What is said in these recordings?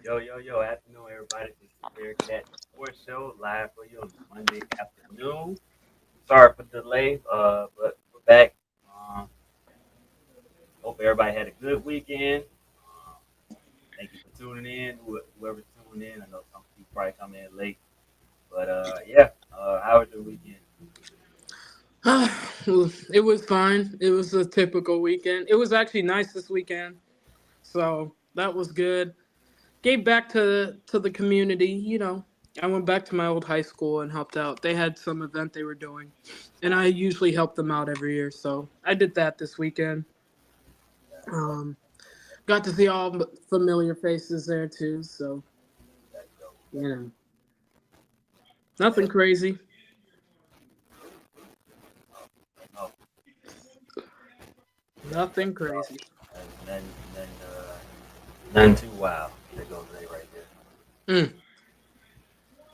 Yo, afternoon, everybody. This is the Bearcat Sports Show live for you on Monday afternoon. Sorry for the delay, but we're back. Um, Hope everybody had a good weekend. Um, Thank you for tuning in. Whoever's tuning in, I know some people probably come in late, but yeah. How was your weekend? It was fine. It was a typical weekend. It was actually nice this weekend, so that was good. Gave back to the community. I went back to my old high school and helped out. They had some event they were doing, and I usually help them out every year. So I did that this weekend. Um, Got to see all familiar faces there too. So That's dope. you know, nothing crazy. No, Nothing crazy. nothing too wild. There goes Zay right there. Mm,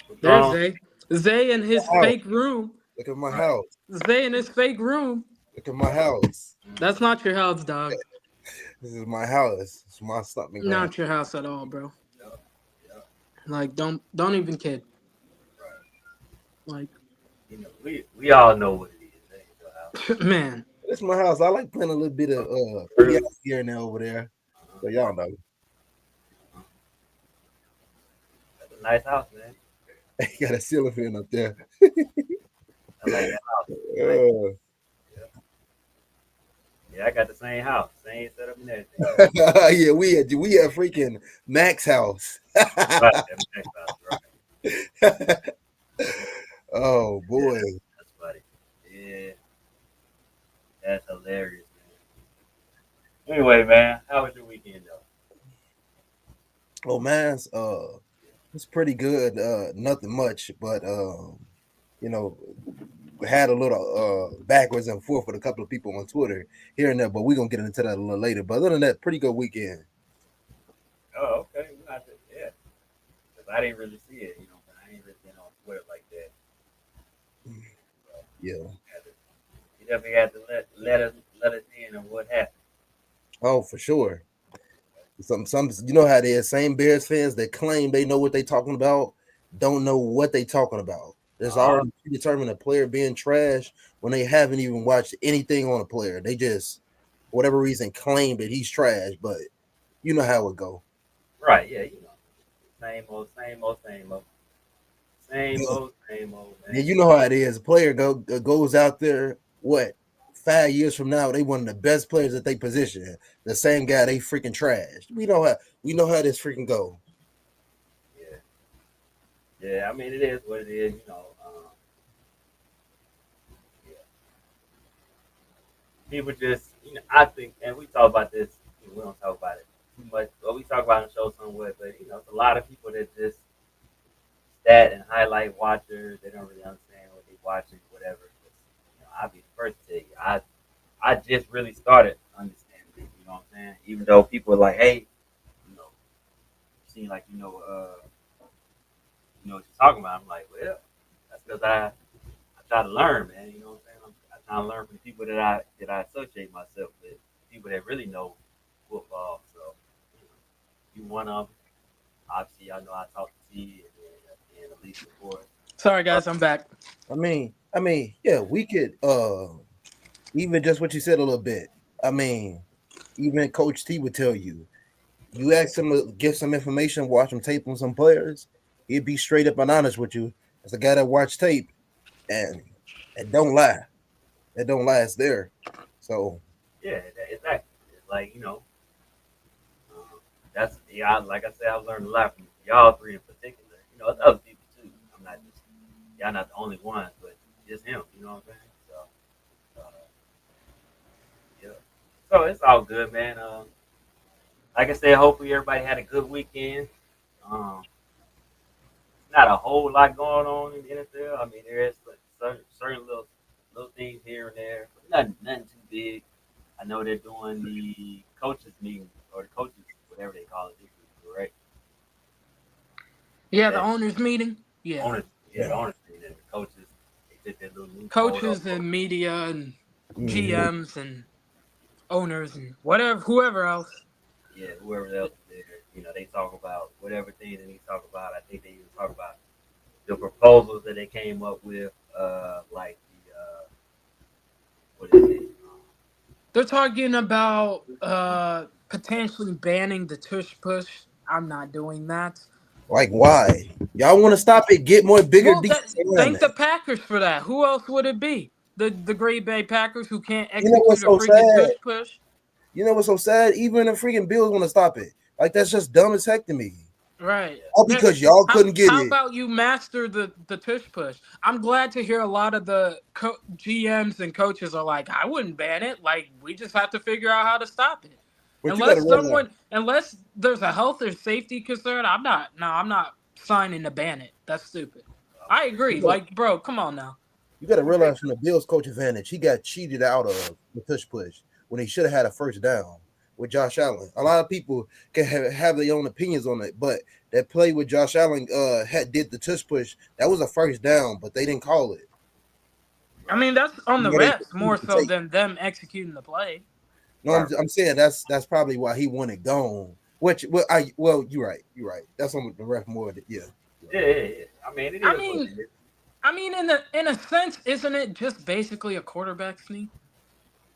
What's going there's on? Zay. Zay in his House. fake room. Look at my Right. house. Zay in his fake room. Look at my house. Mm, That's not your house, dog. This is my house. It's my stomping ground. Not your house at all, bro. yep, yep, Like, don't even kid. right. Like, We all know what it is. That ain't your house. man, This is my house. I like playing a little bit of Really? PS here and there over there. Uh-huh. So y'all know. That's a nice house, man. You got a ceiling fan up there. I like that house. Nice. Uh, Yeah. Yeah, I got the same house, same setup and everything. yeah, we had freaking Max house. Right, that Max house, right. Oh Yeah, boy. that's funny. Yeah, that's hilarious, man. Anyway, man, how was your weekend though? Oh man's it's pretty good. Nothing much, but you know, had a little backwards and forth with a couple of people on Twitter here and there, but we're gonna get into that a little later. But other than that, pretty good weekend. Oh, okay. We got to, yeah, because I didn't really see it, but I ain't really been on Twitter like that. So Yeah. had to, you definitely had to let us in on what happened. Oh, for sure. Some you know how it is. Same Bears fans that claim they know what they talking about don't know what they talking about. There's Oh, already predetermined a player being trash when they haven't even watched anything on a player. They just, for whatever reason, claim that he's trash, but you know how it go. right, yeah, same old, same old, same old, same old, same old, Yeah, man. you know how it is. A player goes out there. What 5 years from now, they one of the best players that they position. The same guy they freaking trashed. We know how this freaking go. Yeah, yeah. I mean, it is what it is. Yeah. People just, I think, and we talk about this. We don't talk about it too much, but we talk about it on the show somewhat. But it's a lot of people that just stat and highlight watchers. They don't really understand what they watching, whatever. I'll be the first to tell you, I just really started understanding it. You know what I'm saying? Even though people are like, hey, you know, seem like you know what you're talking about. I'm like, well, that's because I try to learn, man. You know what I'm saying? I try to learn from the people that I associate myself with, people that really know football. So you one of them. Obviously, I know I talked to T and Elise before. sorry Uh, guys, I'm back. Yeah, we could even just what you said a little bit. I mean, even Coach T would tell you, you ask him to give some information, watch him tape on some players, he'd be straight up and honest with you. As a guy that watch tape and and don't lie. It don't lie, it's there. So yeah, exactly. It's like that's yeah. Like I said, I've learned a lot from y'all three in particular. It's other people too. I'm not just y'all not the only ones, but just him. You know what I'm saying? So yeah. So it's all good, man. Like I said, hopefully everybody had a good weekend. Um, not a whole lot going on in the NFL. I mean, there is like certain little things here and there, but nothing too big. I know they're doing the coaches meeting or the coaches whatever they call it this week, correct? Yeah, the That owners meeting. Yeah, owners, yeah, the yeah. owners meeting and the coaches they did their little new photo. coaches and media and Mhm. GMs and owners and whatever, whoever else. Yeah, whoever else is there. They talk about whatever thing they need to talk about. I think they even talk about the proposals that they came up with, like the what is it? They're talking about potentially banning the tush push. I'm not doing that. Like, why? Y'all want to stop it? Get more bigger Well, that, defensive thank the linemen. Packers for that. Who else would it be? The Green Bay Packers who can't You know what's execute a so freaking sad? tush push. You know what's so sad? Even the freaking Bills want to stop it. Like that's just dumb as heck to me. Right. All Yeah. because y'all How couldn't get how it. about you master the tush push? I'm glad to hear a lot of the GMs and coaches are like, I wouldn't ban it. Like we just have to figure out how to stop it. But you got to realize, Unless there's a health or safety concern, I'm not. No, I'm not signing to ban it. That's stupid. I you agree. got Like, bro, come on now. you got to realize from the Bills coach advantage, he got cheated out of the push when he should have had a first down with Josh Allen. A lot of people can have their own opinions on it, but that play with Josh Allen did the tush push. That was a first down, but they didn't call it. I Right, mean, that's on the You know, they refs more continued to so take. than them executing the play. No, right, I'm saying that's probably why he wanted gone. Which you're right. That's on the ref more. Yeah, you're yeah, right. yeah, yeah. I mean, it I is what mean, it is. in a sense, isn't it just basically a quarterback sneak?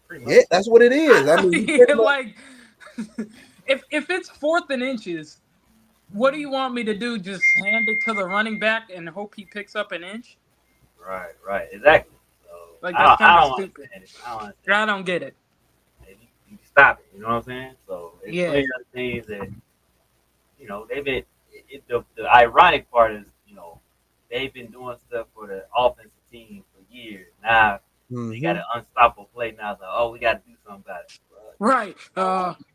Pretty Yeah, much. that's what it is. I mean, you pretty much Like, if it's fourth and inches, what do you want me to do? Just hand it to the running back and hope he picks up an inch? Right, right, exactly. So Like I that's don't, kind I of don't stupid. understand it. I don't understand I it. don't get it. And you stop it. You know what I'm saying? So there's Yeah. plenty of things that they've been. The ironic part is they've been doing stuff for the offensive team for years. Now they got mm-hmm. an unstoppable play. Now it's like, oh, we got to do something about it. Right.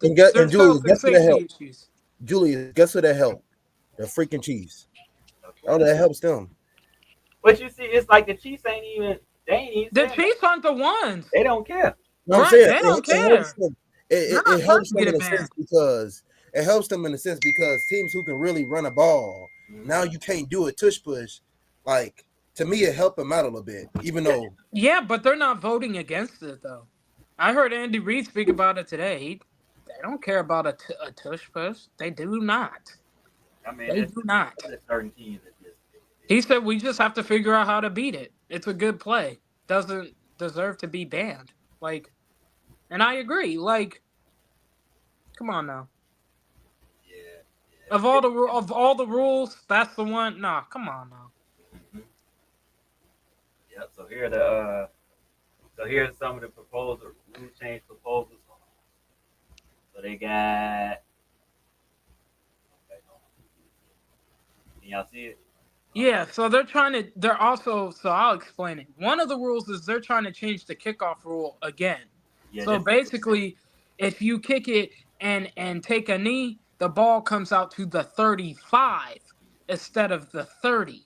And There's Julius, health and guess who that safety helped? issues. Julius, guess who that helped? The freaking Chiefs. Of Oh, course. that helps them. But you see, it's like the Chiefs ain't even. They ain't even The saying that. Chiefs aren't the ones. They don't care. No, I'm Right. saying They don't it helps care. them. They're It not trying helps to them get in it a sense banned. because it helps them in a sense because teams who can really run a ball now Mm-hmm. you can't do a tush push. Like to me, it helped them out a little bit, even Yeah, though Yeah, but they're not voting against it though. I heard Andy Reid speak about it today. They don't care about a tush push. They do not. I mean, They do not. there's certain teams that just He said we just have to figure out how to beat it. It's a good play. Doesn't deserve to be banned. Like, and I agree. Like, come on now. yeah, Of all the rules, that's the one. Nah, come on now. yeah. Yep. So here's some of the rule change proposals. So they got. Okay, can y'all see it? Yeah, so they're also, so I'll explain it. One of the rules is they're trying to change the kickoff rule again. Yeah, So this is what it is. basically, if you kick it and take a knee, the ball comes out to the 35 instead of the 30.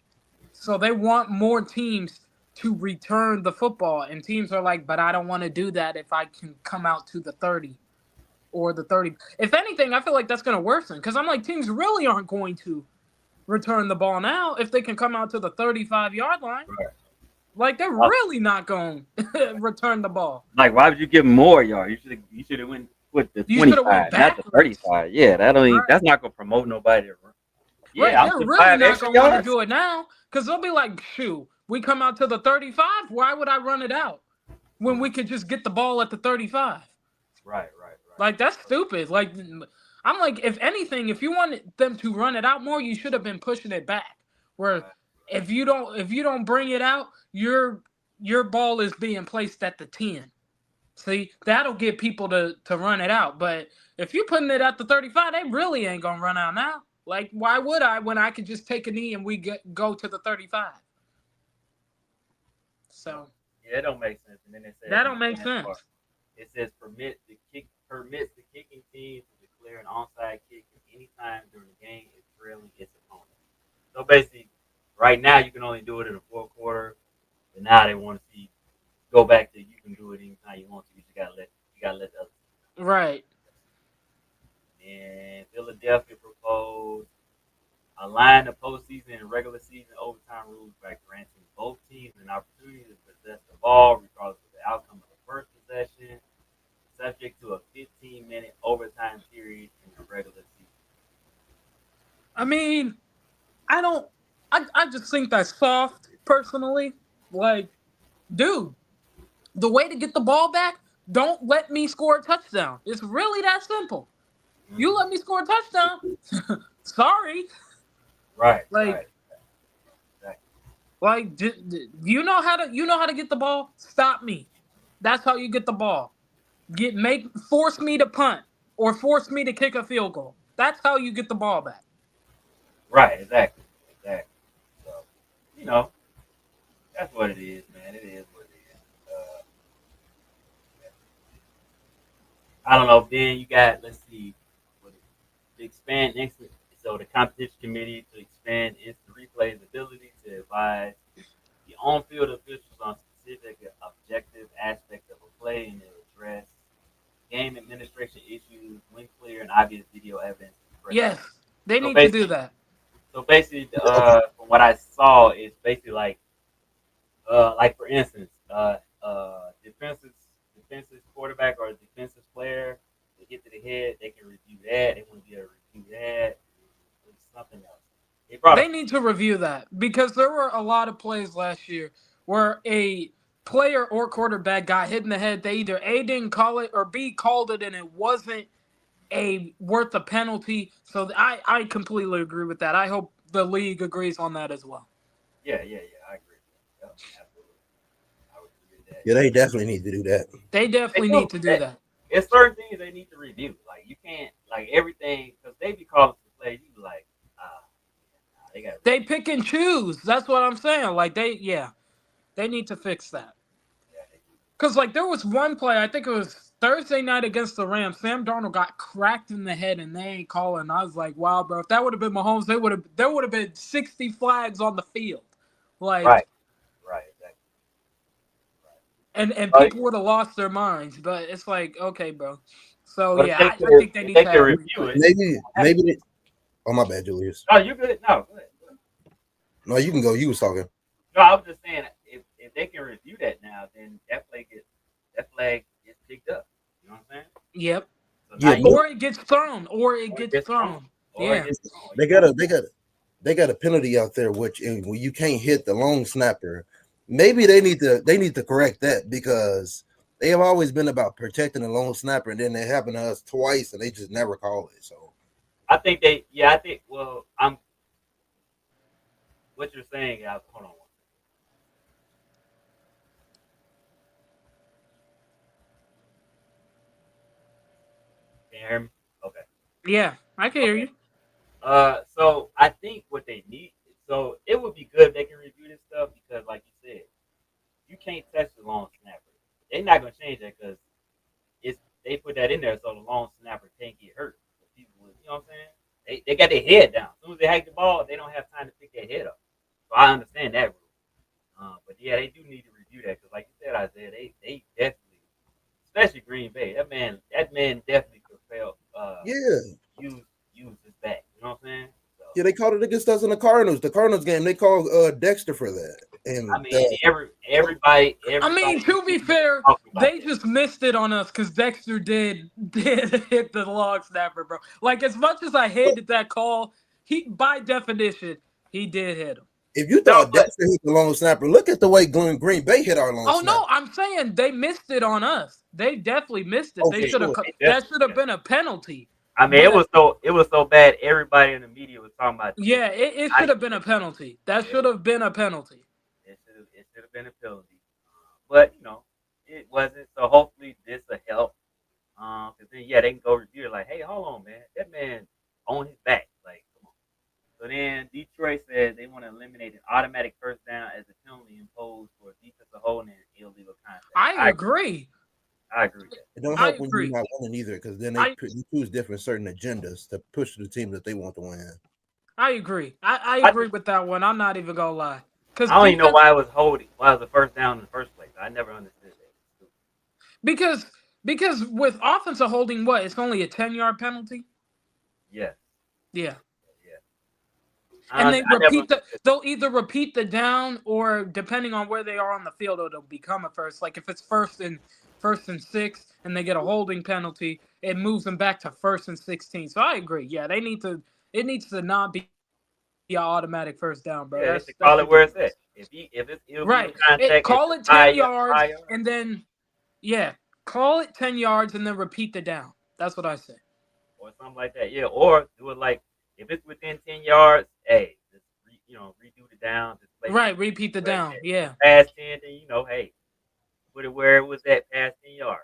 So they want more teams to return the football, and teams are like, but I don't want to do that if I can come out to the 30 or the 30. If anything, I feel like that's going to worsen because I'm like, teams really aren't going to return the ball now if they can come out to the 35-yard line. Right. Like they're Uh, really not going to return the ball. Like, why would you give them more yards? You should have went with the You should have went 25, not the backwards. 35. Yeah, that don't even, Right. that's not gonna promote nobody. Right. Yeah, I'm They're for really five not extra going to want to yards. do it now because they'll be like, shoot, we come out to the 35. Why would I run it out when we could just get the ball at the 35? Right, right, right. Like that's stupid. Like I'm like, if anything, if you wanted them to run it out more, you should have been pushing it back. Where Right. if you don't bring it out, your ball is being placed at the 10. See, that'll get people to run it out. But if you're putting it at the 35, they really ain't gonna run out now. Like, why would I when I could just take a knee and go to the 35? Yeah, So yeah, it don't make sense. And then it says that in don't make the last part, sense. it says permits the kicking team to declare an onside kick at any time during the game if trailing its opponent. So basically, right now you can only do it in the fourth quarter, but now they want to see go back to you can do it anytime you want to. You gotta let the other team Right. know. And Philadelphia proposed align the postseason and regular season overtime rules by granting both teams an opportunity to possess the ball regardless of the outcome of the first possession, subject to a 15-minute overtime period in the regular season. I mean, I don't. I just think that's soft, personally. Like, dude, the way to get the ball back, don't let me score a touchdown. It's really that simple. You Hmm. let me score a touchdown. Sorry. Right, Like, right, exactly. you know how to get the ball. Stop me. That's how you get the ball. Force me to punt or force me to kick a field goal. That's how you get the ball back. Right, exactly, exactly. So, you know, that's what it is, man. It is what it is. I don't know. Then you got, let's see, what to expand next. So the competition committee to expand instant replay's ability to advise the on-field officials on specific objective aspects of a play and to address game administration issues when clear and obvious video evidence is present. Yes, they So need to do basically, that. Okay. from what I saw, it's basically like for instance, defensive quarterback or defensive player, they get to the head, they can review that. They want to be able to review that. There's something else. They brought They up. need to review that because there were a lot of plays last year where a player or quarterback got hit in the head. They either A didn't call it or B called it and it wasn't a worth a penalty. So I completely agree with that. I hope the league agrees on that as well. Yeah, yeah, yeah. I agree. Yep, absolutely. I would agree with that. Yeah, they definitely need to do that. They They definitely need do. to do that. It's certain things they need to review. Like you can't like everything because they be calling some plays. You be like, nah, they got to They review. pick and choose. That's what I'm saying. Like they need to fix that. Yeah, they do. Cause like there was one play, I think it was Thursday night against the Rams. Sam Darnold got cracked in the head, and they ain't calling. I was like, wow, bro. If that would have been Mahomes, there would have been 60 flags on the field, like, Right, right, exactly. and Right. people would have lost their minds. But it's like, okay, bro. So But yeah, I think they if need they to can have review replay. it, Maybe they, oh my bad, Julius. no, you good. No, go ahead. No, you can go. You was talking. No, I was just saying if they can review that now, then that flag gets picked up. You know what I'm saying? Yep. So now Yeah, you but Or it gets thrown. Or it or it gets gets thrown, thrown. or it Yeah. gets thrown. they You know? got a they got a penalty out there which when you can't hit the long snapper. Maybe they need to correct that because they have always been about protecting the long snapper, and then it happened to us twice, and they just never call it. So I think they. Yeah, I think. Well, I'm. What you're saying. Hold on. Can you hear me? Okay. Yeah. I can hear Okay. you. So I think what they need. So it would be good if they can review this stuff because, like you said, you can't touch the long snapper. They're not gonna change that because it's they put that in there so the long snapper can't get hurt. So people, you know what I'm saying? They got their head down. As soon as they hike the ball, they don't have time to pick their head up. So I understand that rule. But yeah, they do need to review that because, like you said, Isaiah, they definitely, especially Green Bay, that man definitely could fail. yeah, Use use his back. You know what I'm saying? So yeah, they called it against us in the Cardinals. The Cardinals game, they called Dexter for that, I and mean, everybody I everybody mean, in the to be media was fair, talking about they that. just missed it on us because Dexter did hit the long snapper, bro. Like as much as I hated that call, he by definition he did hit him. if you No, thought but Dexter hit the long snapper, look at the way Green Bay hit our long Oh snapper. no, I'm saying they missed it on us. They definitely missed it. Oh, They for yeah, should have. sure. they That definitely should have yeah. been a penalty. I mean, But it was so bad. Everybody in the media was talking about yeah, it not should even have been a that. penalty. That Yeah, should have been a penalty. it should have been a penalty. But it wasn't. So hopefully this will help. Cause then yeah, they can go review it like, hey, hold on, man, that man on his back, like, come on. So then Detroit said they want to eliminate an automatic first down as a penalty imposed for defensive holding and illegal contact. I agree. I agree with that. It don't I help when you're agree. not winning either, because then I they choose different certain agendas to push the team that they want to win. I agree. I I agree with that one. I'm not even gonna lie. Because I don't even know defense, why it was holding, why it was the first down in the first place. I never understood that. because because with offensive holding, what it's only a 10-yard penalty. Yes, Yeah. yeah. And I never understood. they'll either repeat the down or depending on where they are on the field, it'll become a first. Like if it's first and 6 and they get a holding penalty, it moves them back to first and 16. So I agree. Yeah, they need to It needs to not be an automatic first down, bro. Yeah, they should That's call it where it's at. ridiculous. If it's illegal Right. contact at Call the it 10 yards high yard, and then yeah, call it 10 yards and then repeat the down. That's what I say. or something like that. Yeah, or do it like if it's within 10 yards, hey, just redo the down, just place it Right, repeat the where it's down. at. If it's Yeah. past 10, then hey, put it where it was at past 10 yards.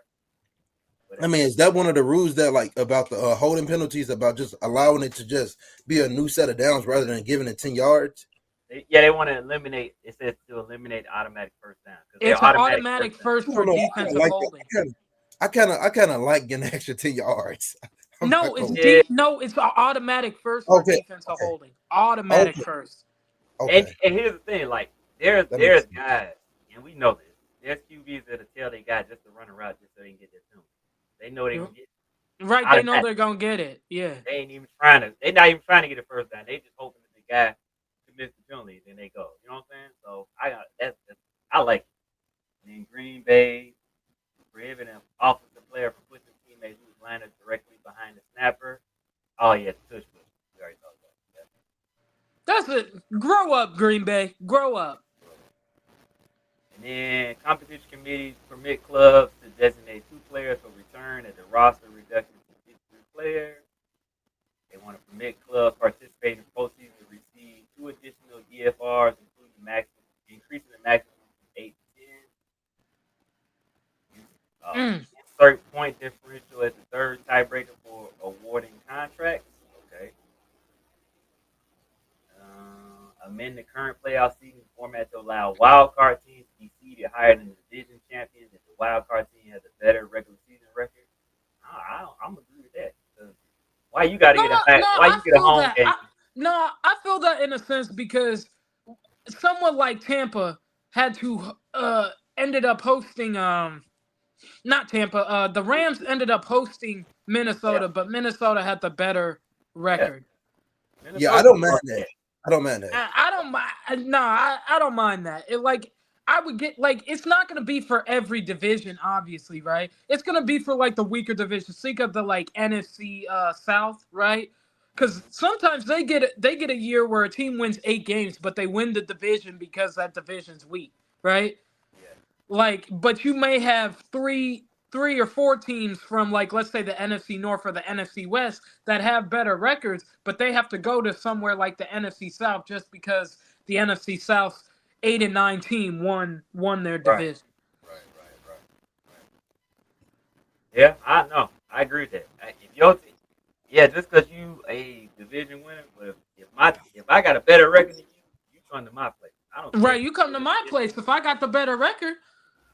I Whatever. mean, is that one of the rules that like about the holding penalties about just allowing it to just be a new set of downs rather than giving it 10 yards? They want to eliminate. It says to eliminate automatic first down because they're It's an automatic first automatic down. first I for don't know. I kind of defensive like that. holding. I kind of like getting an extra 10 yards. I'm No, not it's going. Yeah, no, it's an automatic first for Okay. defensive Okay. holding. Automatic Okay. first. Okay. and here's the thing, like there's That makes there's sense. guys, and we know this. There's QBs that'll tell they guy just to run around just so they can get their penalty. They know they gonna get Right, they know automatic. they're gonna get it. Yeah. They ain't even trying to. They not even trying to get a first down. They just hoping that the guy commits the penalty, then they go. You know what I'm saying? So I got that's I like it. And in Green Bay, prohibiting an offensive player from pushing teammates whose line is directly behind the snapper. Oh yeah, tush push. We already talked about that. That's it. Grow up, Green Bay. Grow up. And then competition committees permit clubs to designate 2 players for return at the roster reduction to 53 players. They want to permit clubs participating in postseason to receive 2 additional EFRs, increasing the maximum from 8 to 10. Mm. Insert point differential as the third tiebreaker for awarding contracts. Okay. Amend the current playoff seeding format to allow wild card teams to be seeded higher than the division champions if the wild card team has a better regular season record. I'm agree with that. Why you got to No, get a no, why I you get a feel home that. game? I feel that in a sense because someone like Tampa had to ended up hosting not Tampa, the Rams ended up hosting Yeah, Minnesota, but Minnesota had the better yeah. record. Yeah, I Minnesota don't mind lost that. that. I don't mind that. I don't mind. No, I don't mind that. It like I would get like it's not gonna be for every division, obviously, right? It's gonna be for like the weaker divisions. Think of the like NFC South, right? Because sometimes they get a year where a team wins 8 games, but they win the division because that division's weak, right? Yeah, Like, but you may have three or four teams from like let's say the NFC North or the NFC West that have better records, but they have to go to somewhere like the NFC South just because the NFC South's 8 and 9 team won their right, division. right. Yeah, I know. I agree with that. If your team, yeah, just because you a division winner, but if I got a better record than you come to my place. I don't care. Right, you come to my place if I got the better record.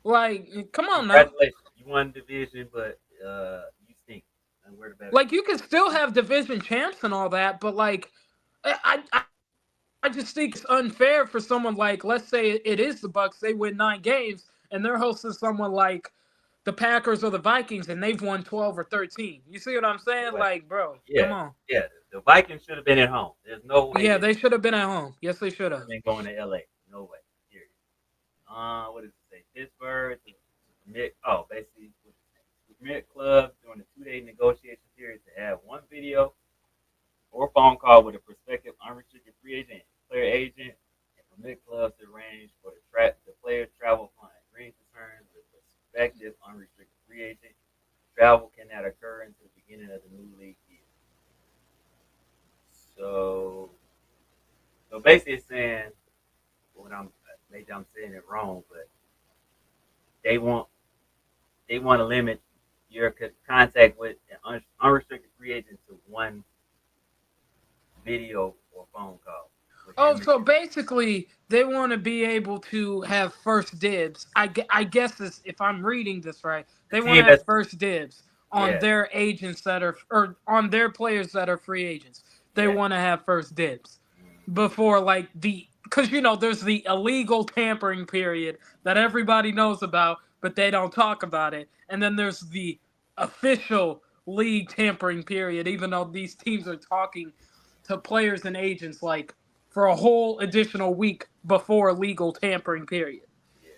Like, come on now. Congratulations, you won the division, but you stink, and we're the better Like team. you can still have division champs and all that, but like I just think it's unfair for someone like, let's say it is the Bucks, they win 9 games, and they're hosting someone like the Packers or the Vikings, and they've won 12 or 13. You see what I'm saying? But Like, bro, come yeah, on. yeah, the Vikings should have been at home. There's no way Yeah, they they should have been at home. Yes, they should should have. have been going to LA. No way. Period. What does it say? Pittsburgh to permit. Oh, basically to permit clubs during the 2-day negotiation period to have one video or phone call with a prospective unrestricted free agent, player agent, and permit clubs to arrange for the player travel fund. Agreeing to terms with prospective unrestricted free agent. Travel cannot occur until the beginning of the new league year. So, so basically, it's saying what maybe I'm saying it wrong, but they want they want to limit your contact with an unrestricted free agent to one video or phone call with Oh, him and so basically, they want to be able to have first dibs. I guess this, if I'm reading this right, the they want team to that's have first dibs on yeah, their agents that are, or on their players that are free agents. They yeah. want to have first dibs Mm, before, like, because, there's the illegal tampering period that everybody knows about, but they don't talk about it. And then there's the official league tampering period, even though these teams are talking to players and agents, like, for a whole additional week before legal tampering period. yeah.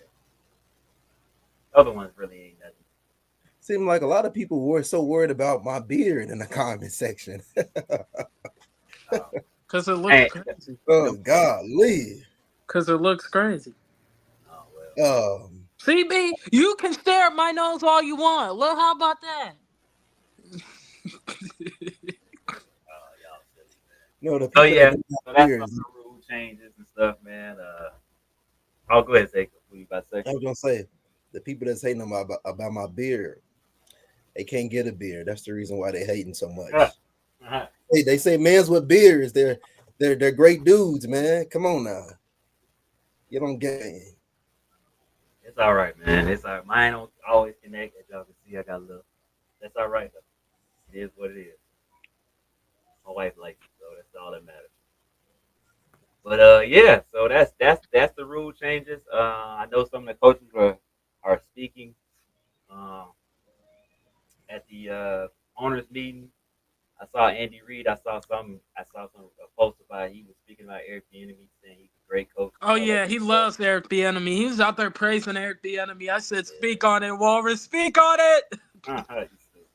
Other ones really ain't nothing. Seemed like a lot of people were so worried about my beard in the comment section. Oh, Because it looks hey, crazy. Oh God, Lee. Because it looks crazy. oh well. CB, you can stare at my nose all you want. Look, how about that? Oh, y'all silly, man. No, the So people that yeah, don't have so that's some of beards. the rule changes and stuff, man. I'll go ahead and say what you about to say. I was gonna say the people that's hating about my beard, they can't get a beard. That's the reason why they hating so Yeah. much. Uh-huh. Hey, they say men's with beards, they're great dudes, man. Come on now, you don't get it. It's all right, man. It's all right. Mine don't always connect. As y'all can see, I got a little. That's all right though. It is what it is. My wife likes it, so that's all that matters. But yeah. So that's the rule changes. I know some of the coaches are speaking um, at the owners meeting. I saw Andy Reid. I saw some a post about he was speaking about Eric Bieniemy, saying he's a great coach Oh, and all that yeah, good he stuff. loves Eric Bieniemy. He was out there praising Eric Bieniemy. I said, Yeah. speak on it, Walrus. Speak on it. You stupid.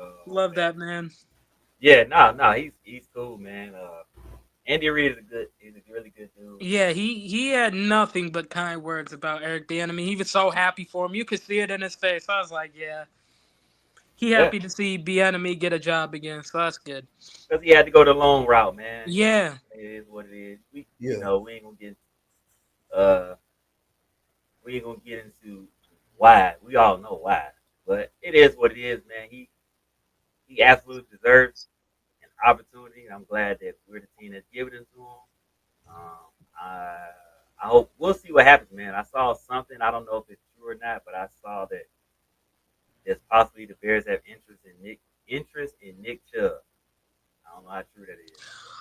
Oh Love man. that, man. Yeah, no, he's cool, man. Andy Reid is he's a really good dude. Yeah, he had nothing but kind words about Eric Bieniemy. He was so happy for him. You could see it in his face. I was like, yeah, he Yeah, happy to see Bieniemy get a job again. So that's good. because he had to go the long route, man. You know, Yeah, it is what it is. You Yeah, know, uh, we ain't gonna get into why. We all know why, but it is what it is, man. He absolutely deserves an opportunity. I'm glad that we're the team that's giving it to him. I hope we'll see what happens, man. I saw something. I don't know if it's true or not, but I saw that there's possibly the Bears have interest in Nick Chubb. I don't know how true that is.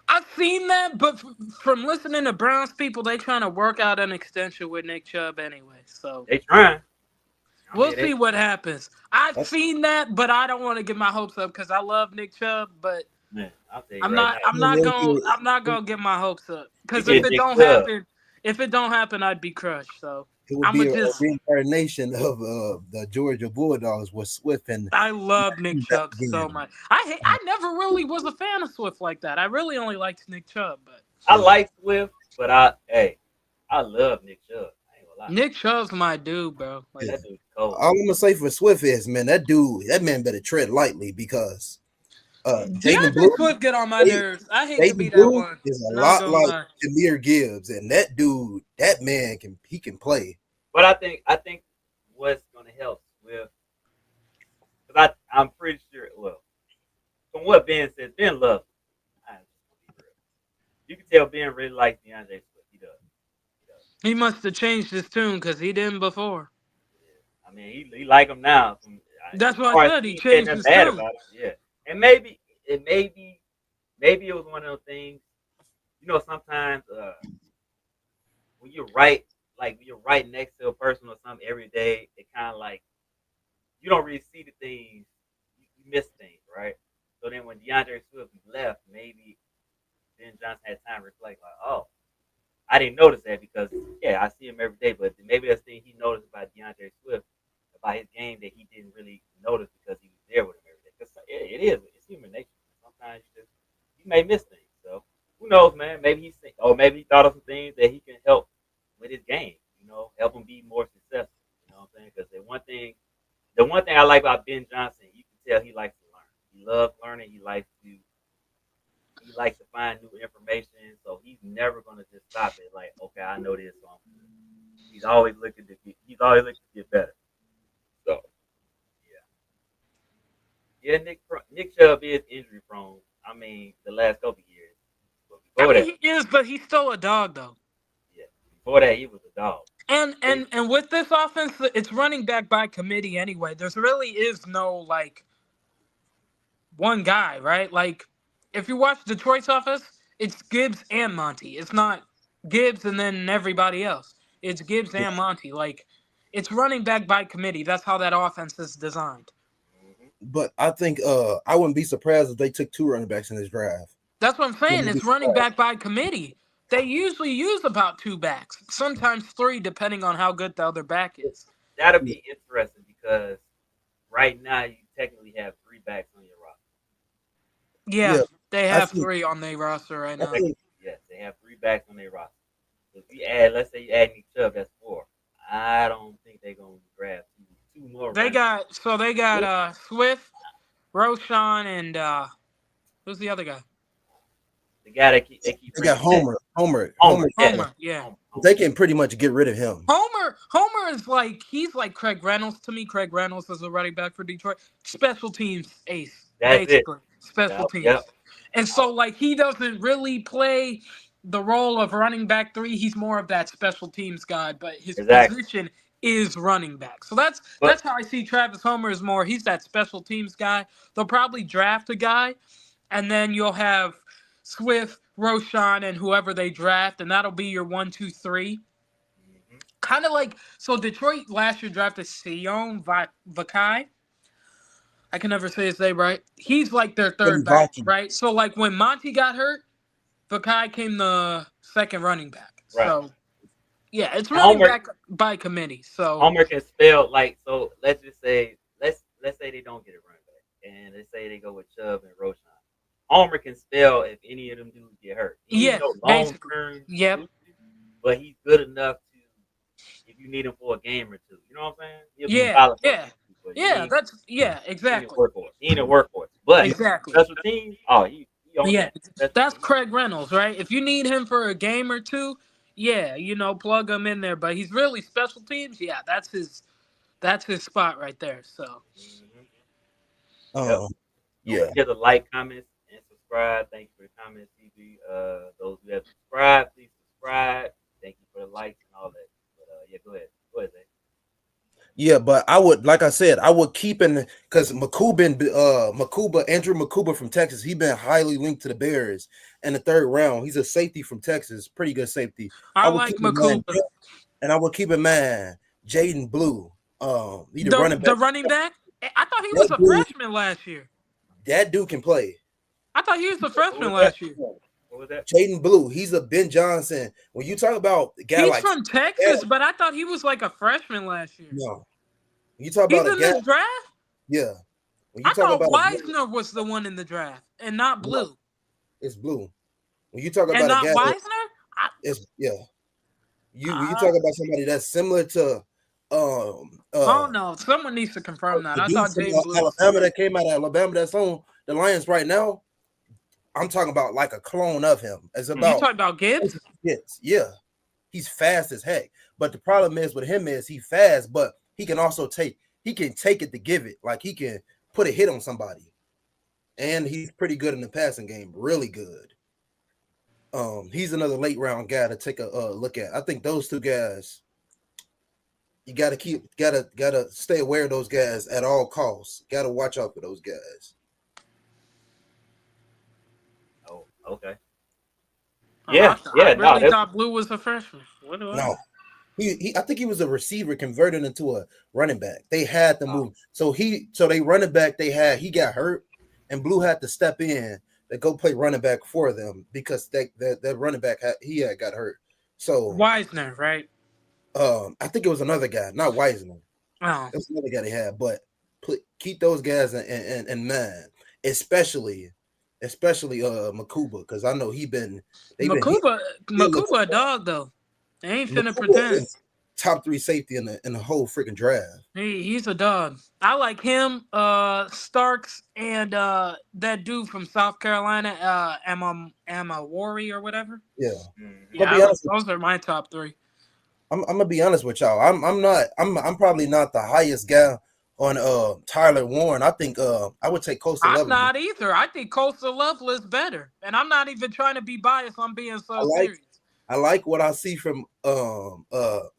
I've seen that, but from listening to Browns people, they trying to work out an extension with Nick Chubb anyway. So They trying. I we'll mean, they see what happens. I've that's seen that, but I don't want to get my hopes up because I love Nick Chubb, but man. I'll tell you I'm right not. now, I'm not going. I'm not it going to get my hopes up you because get Nick Chubb. if it don't happen, I'd be crushed. So would I'm be gonna a just. reincarnation of the Georgia Bulldogs with Swift and I love Nick back Chubb so again. much. I never really was a fan of Swift like that. I really only liked Nick Chubb, but I Yeah. like Swift, but I love Nick Chubb. I ain't gonna lie. Nick Chubb's my dude, bro. Like, Yeah. That dude's cold. All I'm gonna say for Swift is, man, that man better tread lightly because Jaden DeAndre Blue, Swift get on my Jay- nerves. I hate to be Jaden that Blue one. is a Not lot gonna like lie. Jameer Gibbs, and that dude, that man can play. But I think what's gonna help Swift, because I'm pretty sure. Well, from what Ben said, Ben loves him. I'm just gonna be real. You can tell Ben really likes DeAndre Swift. He does. He does. He must have changed his tune because he didn't before. Yeah. I mean, he like him now. As That's what I far as said. He he ain't saying changed nothing his bad tune. about him. Yeah. And maybe it was one of those things. You know, sometimes when you're right, like when you're right next to a person or something every day, it kind of like you don't really see the things, you miss things, right? So then when DeAndre Swift left, maybe Ben Johnson had time to reflect, like, oh, I didn't notice that because yeah, I see him every day, but maybe that's the thing he noticed about DeAndre Swift about his game that he didn't really notice because he was there with him every day. Because it is, it's human nature. Sometimes you may miss things. So who knows, man? Maybe he thought of some things that he can help with his game. You know, help him be more successful. You know what I'm saying? Because the one thing I like about Ben Johnson, you can tell he likes to learn. He loves learning. He likes to find new information. So he's never gonna just stop it. Like, okay, I know this, so I'm good. He's always looking to get better. So yeah, Nick Chubb is injury prone. I mean, the last couple of years. But I before mean, that, he is, but he's still a dog, though. yeah, before that he was a dog. And But and and with this offense, it's running back by committee anyway. There's really is no like one guy, right? Like if you watch Detroit's offense, it's Gibbs and Monty. It's not Gibbs and then everybody else. It's Gibbs Yeah. and Monty. Like it's running back by committee. That's how that offense is designed. mhm. But I think I wouldn't be surprised if they took two running backs in this draft. That's what I'm saying. Wouldn't be It's running surprised. back by committee. They usually use about two backs, sometimes three, depending on how good the other back is. That'll Yeah, be interesting because right now you technically have three backs on your roster. Yeah, yeah. They I have think 3 on their roster right I now. think Yes, they have 3 backs on their roster. So if you add, let's say you add Nick Chubb, that's 4. I don't think they're gonna grab two more They running. got Swift, Roshan, and who's the other guy? The guy that they keep they got bringing back. Homer. Yes. Homer. Yeah. Homer. They can pretty much get rid of him. Homer is like he's like Craig Reynolds to me. Craig Reynolds is a running back for Detroit. Special teams ace, That's it. basically. Special Yep. teams. Yep. And so like he doesn't really play the role of running back 3. He's more of that special teams guy, but his Exactly. position is running back. So that's But how I see Travis Homer is more. He's that special teams guy. They'll probably draft a guy, and then you'll have Swift, Roshan, and whoever they draft, and that'll be your 1, 2, 3. Kind of like so. Detroit last year drafted Sion Vakai. I can never say his name right. He's like their third back, Vaki. right? So like when Monty got hurt, Vakai came the second running back. right. So yeah, it's running Homer back by committee. So Homer can spell like so. Let's just say let's say they don't get a running back, and let's say they go with Chubb and Roshan. Homer can spell if any of them dudes get hurt. He yes, ain't no long basically. term, Yep. but he's good enough to if you need him for a game or two. You know what I'm saying? He'll be Yeah, solid for a yeah. game or two, but Yeah, that's he ain't a exactly. workhorse. He ain't a workhorse. But Exactly. special teams, oh, he on Yeah, that. that's Craig Reynolds, right? If you need him for a game or two, yeah, plug him in there. But he's really special teams. Yeah, that's his spot right there. So Yep. Yeah. Don't forget to like, comment, and subscribe. Thank you for the comments, TV. Those who have subscribed, please subscribe. Thank you for the likes and all that. But yeah, go ahead. Go ahead, Zay. Yeah, but I would, like I said, I would keep in because Andrew Makuba from Texas, he been highly linked to the Bears in the 3rd round. He's a safety from Texas, pretty good safety. I would like keep in mind, Makuba. and I would keep in mind Jaden Blue. He the running back. The running back. I thought he was That a dude- freshman last year. That dude can play. I thought he was a freshman was that? last year. What was that? Jaden Blue, he's a Ben Johnson. When you talk about a guy He's like from Texas, but I thought he was like a freshman last year. no, when you talk He's about a in guy, this draft. yeah. When you I talk thought about Wisner was the one in the draft and not Blue. it's Blue. When you talk about And not a guy, Wisner. it's yeah. When you talk about somebody that's similar to Oh no, someone needs to confirm that. the I dude thought from Jaden Blue. Alabama that came out of Alabama that's on the Lions right now. I'm talking about like a clone of him. It's You about talking about Gibbs? yeah. He's fast as heck. But the problem is with him is he's fast, but he can also take it to give it. Like he can put a hit on somebody. And he's pretty good in the passing game, really good. He's another late round guy to take a look at. I think those two guys, you gotta stay aware of those guys at all costs. Gotta watch out for those guys. Oh, okay. Oh, Yeah, I no, really thought Blue was a freshman. What do I? No. I think he was a receiver converted into a running back. They had to move. So they running back he got hurt and Blue had to step in to go play running back for them because that running back got hurt. So Wisner, right? I think it was another guy, not Wisner. Oh. It was another guy they had, but keep those guys in mind, especially Makuba, because I know Makuba a dog though. They ain't finna pretend. Top 3 safety in the whole freaking draft. He's a dog. I like him, Starks, and that dude from South Carolina, Emma Worry or whatever. Yeah. Yeah, those are my top 3. I'm gonna be honest with y'all. I'm probably not the highest guy on Tyler Warren. I think I would take Coastal Lovelace. I'm not either. I think Coastal Lovelace better. And I'm not even trying to be biased. I'm being serious. I like what I see from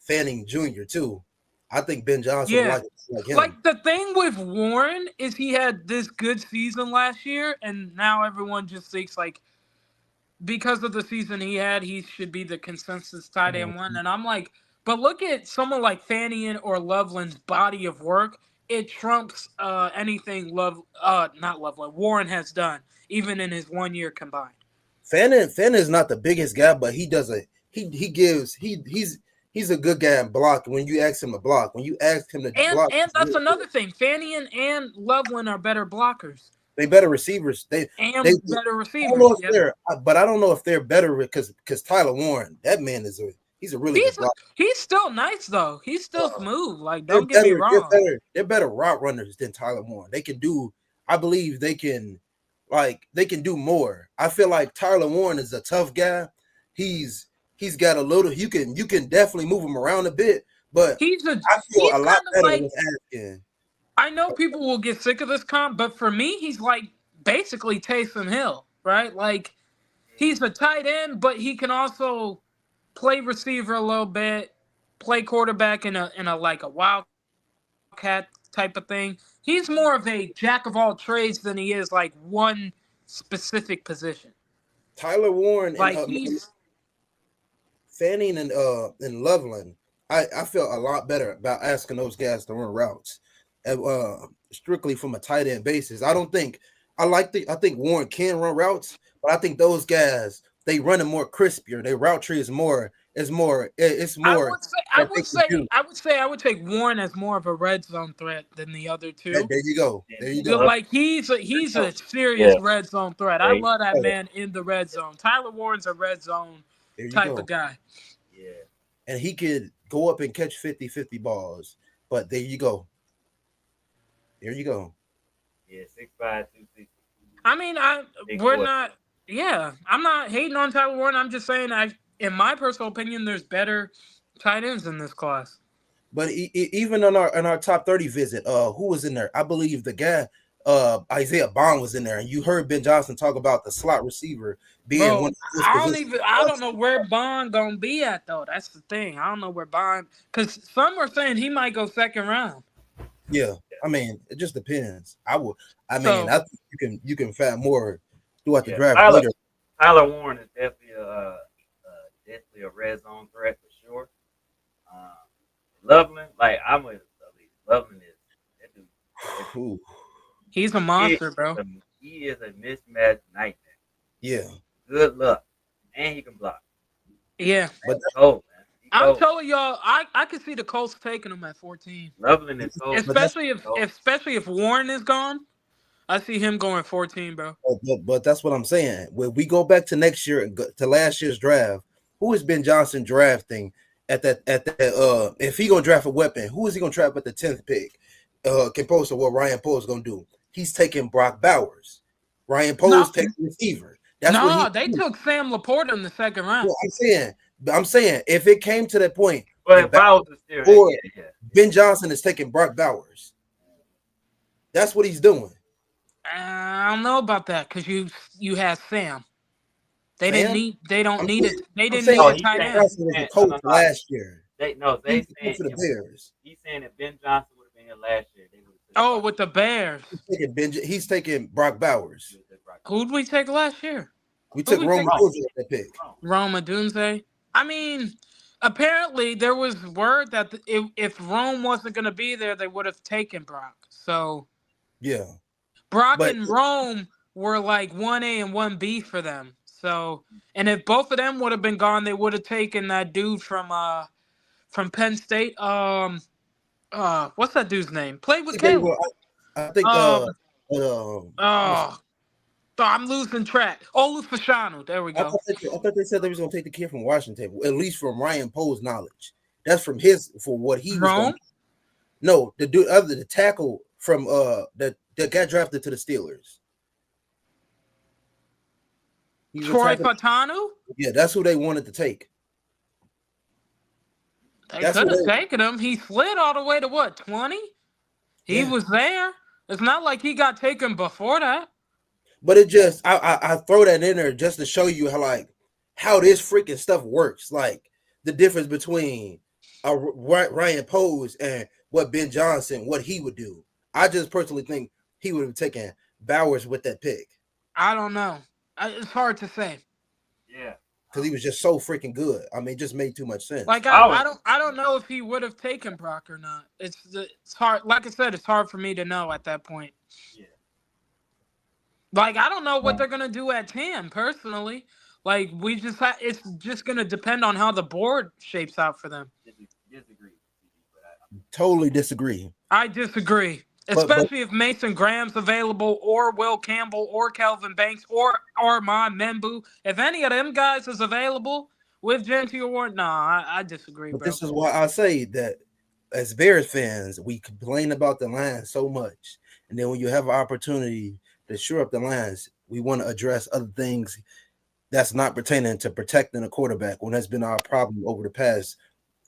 Fanning Jr. too. I think Ben Johnson like him. Like the thing with Warren is he had this good season last year, and now everyone just thinks like because of the season he had, he should be the consensus tight end one. And I'm like, but look at someone like Fanning or Loveland's body of work. It trumps anything Warren has done, even in his 1 year combined. Fanning is not the biggest guy, but he does he's a good guy in block when you ask him to block. When you ask him to block. And that's another thing. Fanning and Loveland are better blockers. they better receivers. They and better I don't know receivers. if Yep. but I don't know if they're better because Tyler Warren, that man he's a really good He's blocker. he's still nice though. He's still Uh, smooth. Like, they're don't get me better. They're wrong. better. They're better route runners than Tyler Warren. They can do. I believe they can. Like they can do more. I feel like Tyler Warren is a tough guy. He's he's got a little. You can definitely move him around a bit, but He's a I feel he's a lot kind of better like, with asking. I know people will get sick of this comp, but for me, he's like basically Taysom Hill, right? Like, he's a tight end, but he can also play receiver a little bit, play quarterback in a like a wildcat type of thing. He's more of a jack of all trades than he is like one specific position. Tyler Warren and Like, he's Fanning and Loveland, I felt a lot better about asking those guys to run routes, strictly from a tight end basis. I don't think I think Warren can run routes, but I think those guys they run it more crispier. Their route tree it's I more would say I that they would can say do. I would say I would take Warren as more of a red zone threat than the other two. There you go. And There you But, go. Love, like, he's a yeah, serious red zone threat. I yeah, love that Oh, man in the red zone. Tyler Warren's a red zone there you type of go. guy. yeah, And he could go up and catch 50-50 balls. But there you go. There you go. yeah. 6'5", 260, I mean, big we're boy. not. Yeah, I'm not hating on Tyler Warren. I'm just saying, in my personal opinion, there's better tight ends in this class. But even on our top 30 visit, who was in there? I believe the guy, Isaiah Bond was in there, and you heard Ben Johnson talk about the slot receiver being one Bro, of those positions. I don't know where Bond gonna be at though. That's the thing. I don't know where Bond, because some are saying he might go second round. Yeah, I mean, it just depends. I will. I mean, So I think you can find more throughout the Yeah, draft later. Tyler Warren is definitely a red zone threat for sure. Um, Loveland, like Loveland is that dude. Ooh, he's a He monster, is bro. a, he is a mismatch nightmare. yeah, Good luck, and he can block. Yeah, but He's cold, man. He I'm cold. telling y'all, I could see the Colts taking him at 14, Loveland is cold. but that's especially if Warren is gone. I see him going 14, bro. but that's what I'm saying. When we go back to next year to last year's draft, who has Ben Johnson drafting at that if he gonna draft a weapon, who is he gonna draft at the 10th pick? Composed to what Ryan Poe's gonna do. He's taking Brock Bowers. Ryan No, Poe's taking receiver. That's what he no, they took Sam Laporta in the second round. well, I'm saying if it came to that point and But Bowers is still there. or Yeah, yeah. Ben Johnson is taking Brock Bowers. That's what he's doing. I don't know about that because you had Sam. Sam, They don't I'm need saying, it. They I'm didn't saying need Oh, a he's tight saying end. Johnson was the no, coach no, no. last year. They He's the saying coach of the Bears. he's saying if Ben Johnson would have been here last year, they would have Oh, with the Bears. He's taking Brock Bowers. Who'd we take last year? We Who took we Roman take? Wrong. Tunzel at that pick. Wrong. Roma Dunze. I mean, apparently there was word that if Rome wasn't going to be there, they would have taken Brock. So Yeah, Brock but and Rome were like 1A and 1B for them. So, and if both of them would have been gone, they would have taken that dude from Penn State. What's that dude's name? Played with they Caleb. were. I think. Um, What's oh, I'm losing track. Olu Fashanu. There we go. I thought they said they was gonna take the kid from Washington, at least from Ryan Poe's knowledge. That's from his for what he was gonna. Rome. No, the tackle from that got drafted to the Steelers. He's a Troy tackle. Fatanu. Yeah, that's who they wanted to take. They That's could who have they. taken him. He slid all the way to what, 20? He Yeah, was there. It's not like he got taken before that. but it just I throw that in there just to show you how this freaking stuff works. Like the difference between Ryan Pose and what Ben Johnson, what he would do. I just personally think he would have taken Bowers with that pick I don't know. It's hard to say. Yeah. because he was just so freaking good. I mean, it just made too much sense. Like, Bowers. I don't know if he would have taken Brock or not. It's hard. Like I said, it's hard for me to know at that point. Yeah. Like, I don't know what they're gonna do at 10 personally. Like, it's just gonna depend on how the board shapes out for them. Disagree. But Totally disagree. I disagree. but Especially if Mason Graham's available, or Will Campbell, or Kelvin Banks, or Armand Membu. If any of them guys is available with Genty or nah, I disagree, But bro. this is why I say that as Bears fans, we complain about the line so much. And then when you have an opportunity to shore up the lines, we want to address other things that's not pertaining to protecting a quarterback when that's been our problem over the past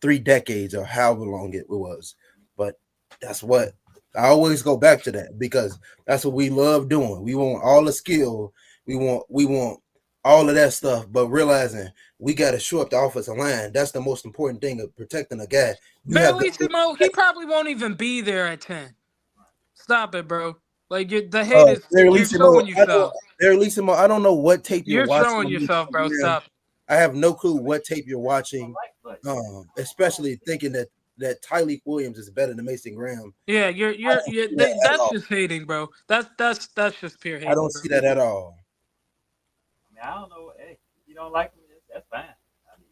3 decades or however long it was. But that's what I always go back to that because that's what we love doing. We want all the skill, we want all of that stuff, but realizing we got to shore up the offensive line. That's the most important thing of protecting a guy. You have Barrelissimo, he probably won't even be there at 10. Stop it, bro. Like the hate is they're you're releasing more. showing yourself. They're releasing more. I don't know what tape you're You're watching showing on yourself, bro. Instagram. Stop it. I have no clue what tape you're I don't watching. like Butch. Especially thinking that Tyleek Williams is better than Mason Graham. Yeah, I don't see that at that's all. just hating, bro. That's just pure I don't hating, bro. see that at all. I mean, I don't know. Hey, if you don't like him, that's fine. I mean,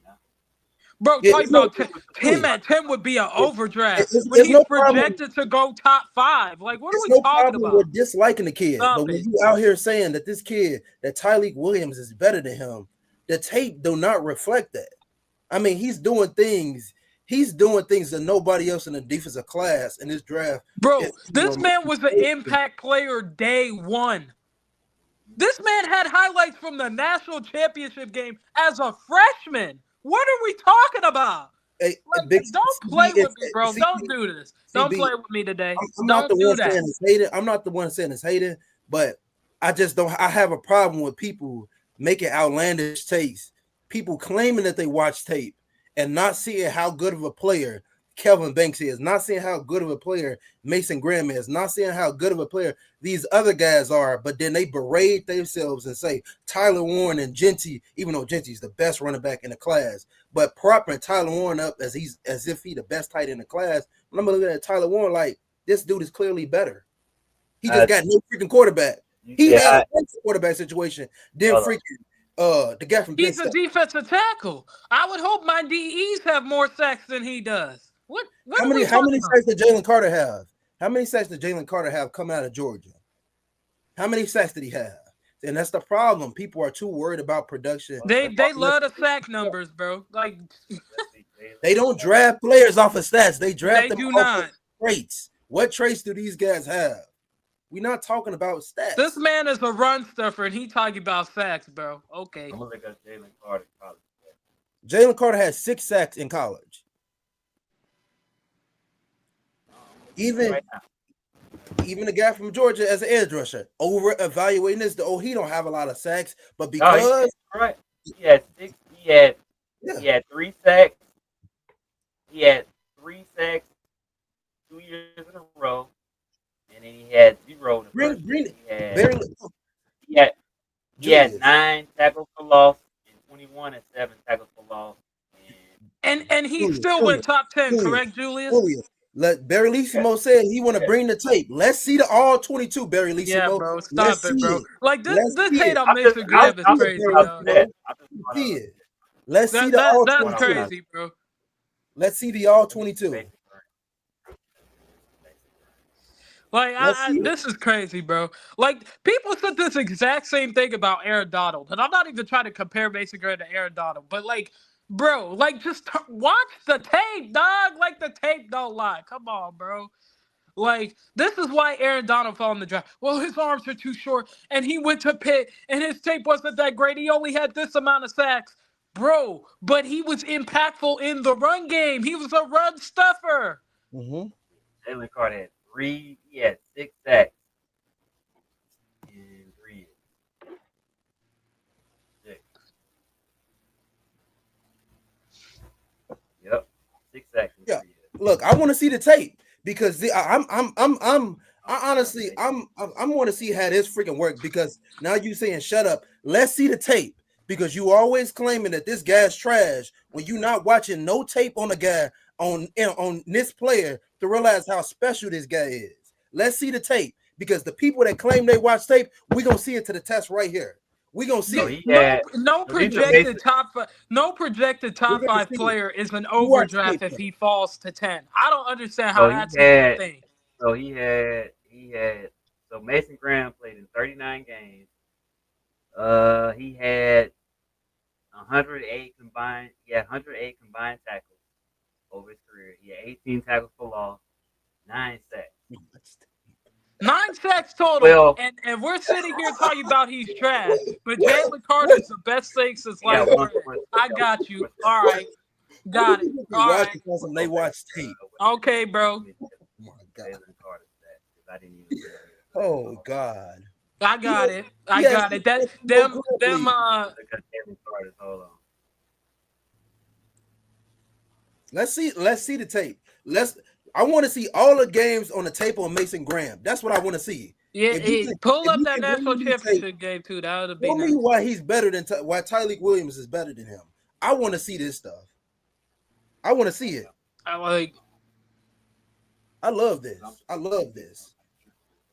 Bro, Yeah, talk it's no, about him at 10 would be an overdraft when it's he's no problem. projected to go top 5. Like, what are It's we no talking problem about? with disliking the kid, but Stop when it. you out here saying that this kid, that Tyleek Williams is better than him, the tape do not reflect that. I mean, he's doing things that nobody else in the defensive class in this draft is Bro, even this man was an impact player day one. This man had highlights from the national championship game as a freshman. What are we talking about? a Like, big don't CB. play with me, If bro. Don't CB, do this. Don't CB, play with me today. I'm not the Don't do one that. saying it's hated. I'm not the one saying it's hated, but I just don't. I have a problem with people making outlandish takes, people claiming that they watch tape and not seeing how good of a player Kelvin Banks is, not seeing how good of a player Mason Graham is, not seeing how good of a player these other guys are, but then they berate themselves and say Tyler Warren and Genty, even though Genty's the best running back in the class, but propping Tyler Warren up as if he the best tight end in the class. When I'm looking at Tyler Warren, like this dude is clearly better. He just got no freaking quarterback. He had a quarterback situation. Then freaking the guy from Penn He's a State. defensive tackle. I would hope my DEs have more sacks than he does. What How are we many talking about? sacks did Jalen Carter have? How many sacks did Jalen Carter have coming out of Georgia? How many sacks did he have? And that's the problem. People are too worried about production. They love the sack numbers, bro. Like They don't draft players off of stats. They draft they them do off not. of traits. What traits do these guys have? We're not talking about stats. This man is a run stuffer, and he talking about sacks, bro. Okay. I'm gonna look at Jalen Carter college. Jalen Carter had 6 sacks in college. Even the guy from Georgia as an edge rusher, over evaluating this. He don't have a lot of sacks, but because he had 6, he had 3 sacks. He had 3 sacks 2 years in a row, and then he had 0 the first year. He had 9 tackles for loss and 21 and 7 tackles for loss. And he still went top 10, correct, Julius? Let Barrelissimo said he want to bring the tape. Let's see the all 22, Barrelissimo. Yeah, bro. Stop it, bro. Like this hate on Mason Graham is crazy, dog. Let's see the all 22. That's crazy, bro. Let's see the all 22. Like, this is crazy, bro. Like, people said this exact same thing about Aaron Donald, and I'm not even trying to compare Mason Graham to Aaron Donald, but like, bro, like, just watch the tape, dog. Like, the tape don't lie. Come on, bro. Like, this is why Aaron Donald fell in the draft. Well, his arms are too short, and he went to Pitt, and his tape wasn't that great. He only had this amount of sacks. Bro, but he was impactful in the run game. He was a run stuffer. Mm-hmm. Jalen Carter had 6 sacks in 3 years. 6. Yep, 6 sacks in 3 years. Look, I want to see the tape because I honestly want to see how this freaking works because now you saying shut up. Let's see the tape because you always claiming that this guy's trash when you not watching no tape on the guy on this player to realize how special this guy is. Let's see the tape because the people that claim they watch tape, we're gonna see it to the test right here. We're gonna see no projected top 5 player is an overdraft if he falls to 10. I don't understand how that's a thing. So so Mason Graham played in 39 games. He had 108 combined. He had 108 combined tackles over his career. He had 18 tackles for loss, 9 sacks. 9 sacks total, Well, and we're sitting here talking about he's trash. But Jalen Carter's the best thing since he got sliced one bread. more. I got you. All right, got it. All Watch right, because they watch tape. okay, bro. Oh my God. Jalen Carter stats because I didn't even. Oh God. I got it. I Yes, got it. That no them them Look at Jalen Carter. Hold on. Let's see the tape. I want to see all the games on the tape on Mason Graham. That's what I want to see. yeah. Pull If up you that can bring national me this tape, championship game too. That would be show me nice. why he's better than why Tyreek Williams is better than him. I want to see this stuff. I want to see it. I like. I love this. I love this.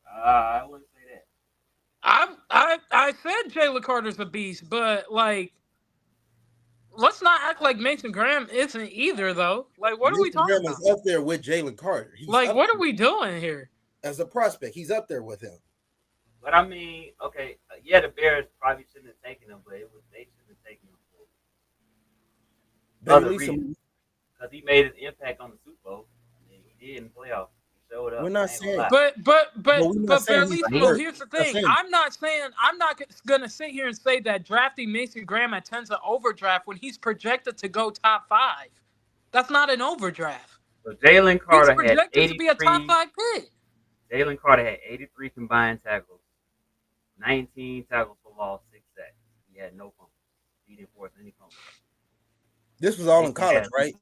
I wouldn't say that. I said Jalen Carter's a beast, but like, let's not act like Mason Graham isn't either, though. Like, what are we Mason talking Graham about? is up there with Jalen Carter. He's Like, up what are we doing here? as a prospect. He's up there with him. But I mean, okay, yeah, the Bears probably shouldn't have taken him, but they shouldn't have taken him for other reasons because he made his impact on the Super Bowl. I mean, he did in the playoffs. He showed up. We're not saying, but we're not saying Barlissimo, here's the We're not thing. saying- I'm not gonna sit here and say that drafting Mason Graham at 10's an overdraft when he's projected to go top 5. That's not an overdraft. So Jalen He's Carter had projected to be a top 83. 5 pick. Jalen Carter had 83 combined tackles, 19 tackles for loss, 6 sacks. He had no fumbles. He didn't force any fumbles. This was all in college, right?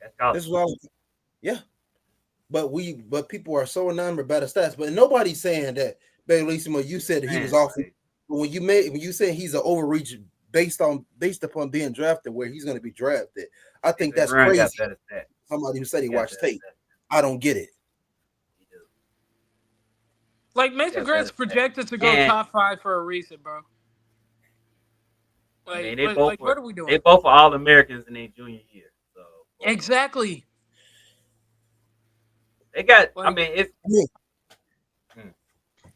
That's college. This was all, yeah. But people are so enamored by the stats. But nobody's saying that Barlissimo, you said that he was off. But when you say he's an overreach based upon being drafted where he's going to be drafted, I think that's crazy. Somebody who said he watched tape. I don't get it. Like, Mason Graham's projected to go top 5 for a reason, bro. Like, I mean, what are we doing? They both are All Americans in their junior year. So exactly. They got. I mean, it's.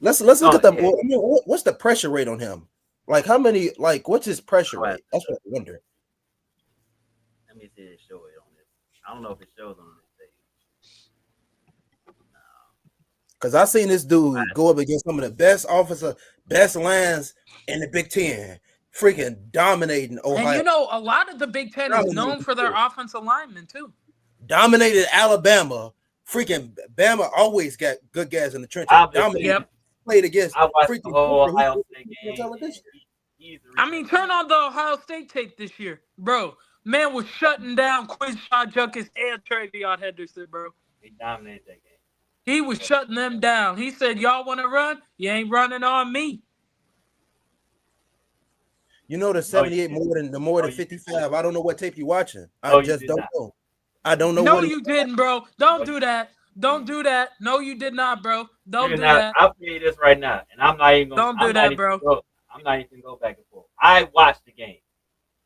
Let's look at the. What's the pressure rate on him? Like how many? Like what's his pressure rate? That's what I wonder. Let me see it show it on this. I don't know if it shows on this page. Because I seen this dude go up against some of the best best lines in the Big Ten, freaking dominating Ohio. And you know, a lot of the Big Ten is known for their offensive linemen too. Dominated Alabama. Freaking Bama always got good guys in the trenches. Dominated. Played against freaking the whole Ohio State game. I mean, turn on the Ohio State tape this year, bro. Man was shutting down Quinshon Judkins and Travion Henderson, bro. He dominated that game. He was shutting them down. He said, "Y'all want to run? You ain't running on me." You know the 78 more than 55. I don't know what tape you watching. I just don't know. I don't know. No, you didn't, bro. Don't do that. Don't do that. No, you did not, bro. Don't do that. I'll tell you this right now, and I'm not even going. Don't do that, bro. I'm not even go back and forth. I watched the game.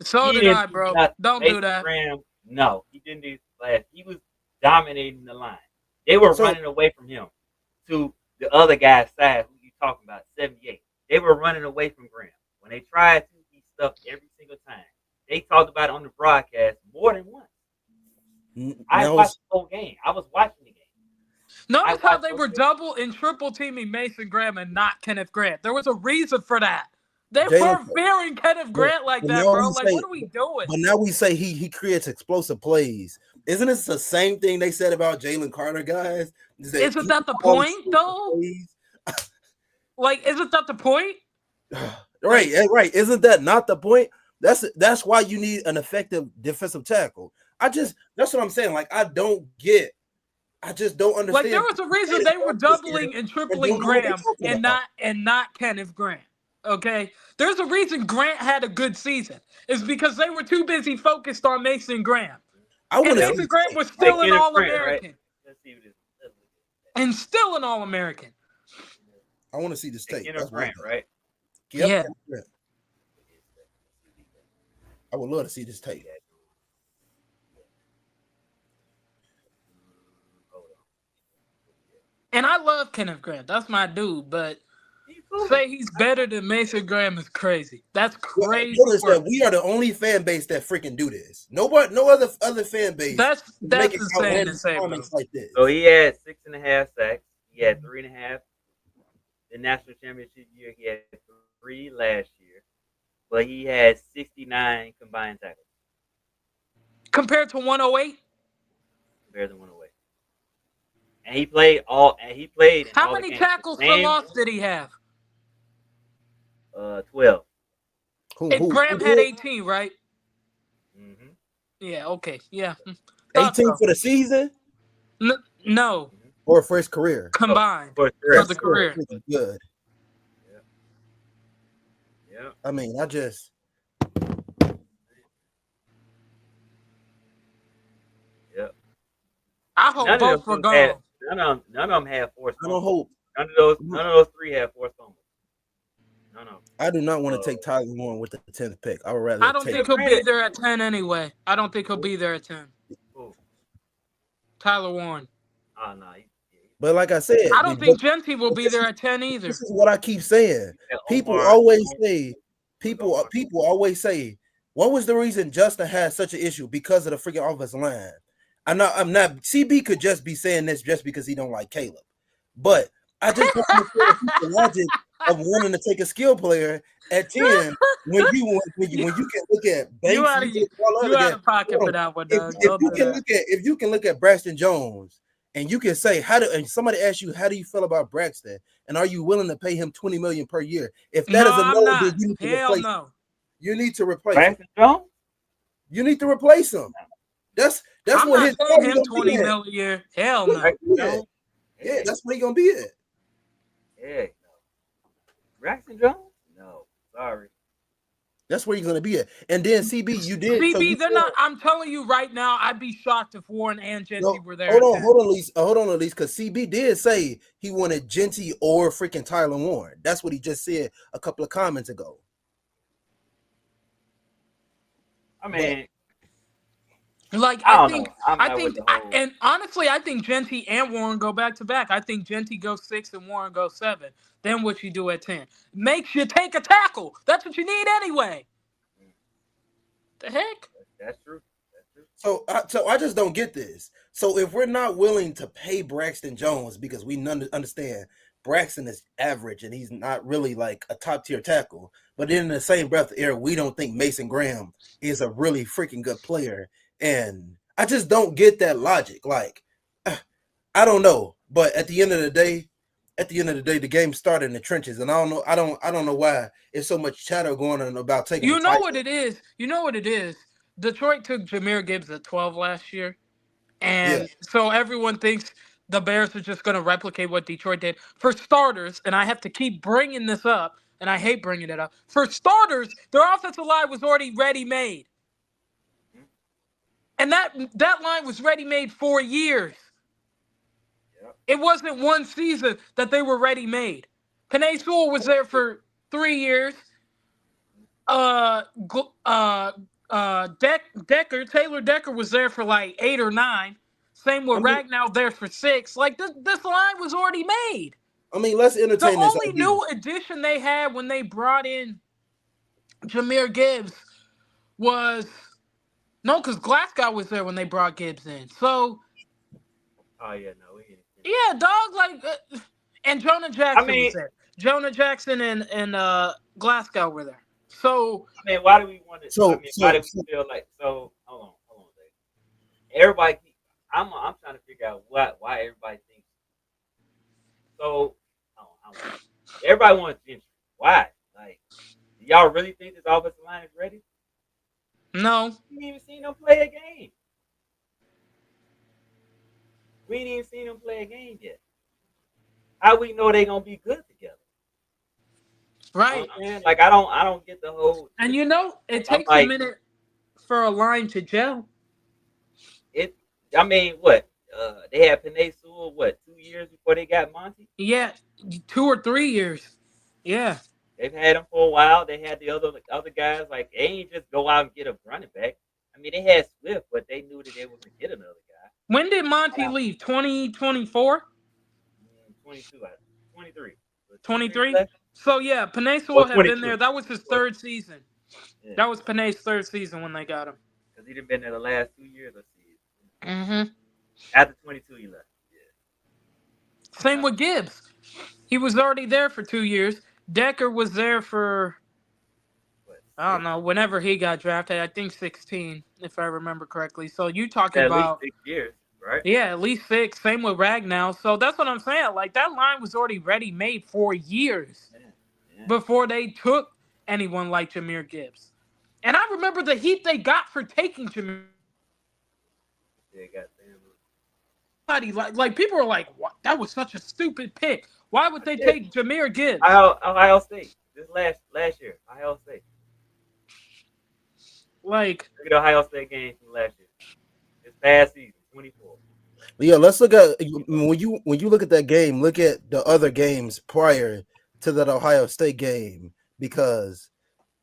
So did I, bro. Don't do that. Graham, no, he didn't do last. He was dominating the line. They were running away from him to the other guy's side. Who you talking about? 78. They were running away from Graham. When they tried to, he stuck every single time. They talked about it on the broadcast more than once. I watched the whole game. I was watching the game. Notice how they were double and triple teaming Mason Graham and not Kenneth Grant. There was a reason for that. They weren't fearing Kenneth Grant like that, bro. Like, what are we doing? But now we say he creates explosive plays. Isn't this the same thing they said about Jalen Carter, guys? Isn't that the point, though? Like, isn't that the point? Right. Isn't that not the point? That's why you need an effective defensive tackle. That's what I'm saying. Like, I just don't understand. Like, there was a reason they were doubling and tripling Graham and not Kenneth Grant. Okay, there's a reason Grant had a good season. It's because they were too busy focused on Mason Graham. And Mason Graham was still an All-American. And still an All-American. I want to see this tape. That's Grant, right? Yep. Yeah. I would love to see this tape. And I love Kenneth Grant. That's my dude. But He's cool. say he's better than Mason Graham is crazy. That's Well, crazy notice work. that we are the only fan base that freaking do this. Nobody, no other fan base is That's making insane to outlandish say, bro. comments like this. So he had 6.5 sacks. He had 3.5 the national championship year. He had 3 last year, but he had 69 combined tackles Compared to 108, compared to 108. And he played in how all the many games. tackles for Same loss did he have? 12. And Who Graham had did 18, right? Mm-hmm. Yeah, okay. Yeah. Thought 18 so. for the season No, Mm-hmm. or for his career? Oh, combined for for sure. the That's still career. freaking good. Yeah. Yeah. I mean, I just Yeah. I hope None of them both were dudes had gone. none of them had forced I don't fumbles. hope. None of those 3 had forced fumbles. None of them. I do not want to take So Tyler Warren with the 10th pick. I would rather I don't take. think yeah, he'll be granted. there at 10 anyway. I don't think he'll be there at 10. Cool. Tyler Warren. Oh no, But like I said, I don't think Genty will be there at 10 either. this is what I keep saying. yeah, People Omar. always say, Omar. people always say, what was the reason Justin had such an issue? Because of the freaking offensive line. I'm not. CB could just be saying this just because he don't like Caleb, but I just don't understand the logic of wanting to take a skill player at 10 you, when you can look at you Banks, out you of can all you other out guys. of pocket Hold for on. that one, If, Doug. if Don't you do can that. look at if you can look at Braxton Jones and you can say and somebody asks you how do you feel about Braxton and are you willing to pay him $20 million per year? If that No, is a I'm no, then not. you need to Hell replace him. no. You need to replace him. Braxton Jones? You need to replace him. That's I'm what not his paying value him gonna be 20 at. mil a year. Hell no. Braxton Yeah, Jones? yeah, Hey, that's what he gonna be at. hey, no. Braxton Jones? No. Sorry. That's where he's gonna be at. And then CB, you did so you CB, they're said not. I'm telling you right now, I'd be shocked if Warren and no. Genty were there at 10. Hold on, Elise, because CB did say he wanted Genty or freaking Tyler Warren. That's what he just said a couple of comments ago. I But mean, Like I don't know. I'm not with the whole. and honestly, I think Genty and Warren go back to back. I think Genty goes 6 and Warren goes 7. Then what you do at 10 makes you take a tackle. That's what you need anyway. The heck? That's true. That's true. so I just don't get this. So if we're not willing to pay Braxton Jones because we understand Braxton is average and he's not really like a top tier tackle, but then in the same breath air, we don't think Mason Graham is a really freaking good player, and I just don't get that logic. Like, I don't know, but at the end of the day, the game started in the trenches, and I don't know why it's so much chatter going on about taking the You know title. what it is. You know what it is. Detroit took Jameer Gibbs at 12 last year. Yeah, And so everyone thinks the Bears are just going to replicate what Detroit did. For starters, and I have to keep bringing this up, and I hate bringing it up. For starters, their offensive line was already ready made. And that line was ready made for years. Yep. It wasn't one season that they were ready made. Panay Sewell was there for 3 years. Taylor Decker was there for like 8 or 9. Same I with mean, Ragnow there for 6. Like this line was already made. let's The entertain this only idea. new addition they had when they brought in Jameer Gibbs was no, because Glasgow was there when they brought Gibbs in. So Oh yeah, no, we ain't. yeah, dog. And Jonah I Jackson was mean, there. Jonah Jackson and Glasgow were there. So why do we want to? I So mean, why so, do we so feel like so? Hold on, Dave. Everybody, I'm trying to figure out why everybody thinks so. Everybody wants Gentry. Why? Like, do y'all really think this offensive line is ready? no, We ain't even seen them play a game. We ain't even seen them play a game yet. How we know they gonna be good together? You know right? what I'm saying? Like, I don't get the whole. And you know, it I'm takes a like, minute for a line to gel. it. I mean, what? They had Panay Sewell, what, 2 years before they got Monty? Yeah, 2 or 3 years. Yeah. They've had him for a while. They had the other guys. Like, they ain't just go out and get a running back. I mean, they had Swift, but they knew that they were gonna get another guy. When did Monty leave? 2024? 22, 23. 23. left? So yeah, Panay Or Sewell had been 22. there. That was his Or, third season. yeah, That was Panay's third season when they got him. because he done been there the last 2 years. Let's see. Mm-hmm. After 22, he left. Same Yeah. with Gibbs. He was already there for 2 years. Decker was there for, What, I don't 6? know, whenever he got drafted. I think 16, if I remember correctly. So you talking At least about, 6 years, right? yeah, at least 6. Same with Ragnow. So that's what I'm saying. Like, that line was already ready made for years Yeah. Yeah. before they took anyone like Jahmyr Gibbs. And I remember the heat they got for taking Jahmyr. Yeah, goddamn. Like people are like, what? That was such a stupid pick. Why would they Shit. take Jahmyr Gibbs? Ohio State. This last year. Ohio State. Like, Look at the Ohio State game from last year. This past season, 24. But yeah, let's look at when you look at that game, look at the other games prior to that Ohio State game, because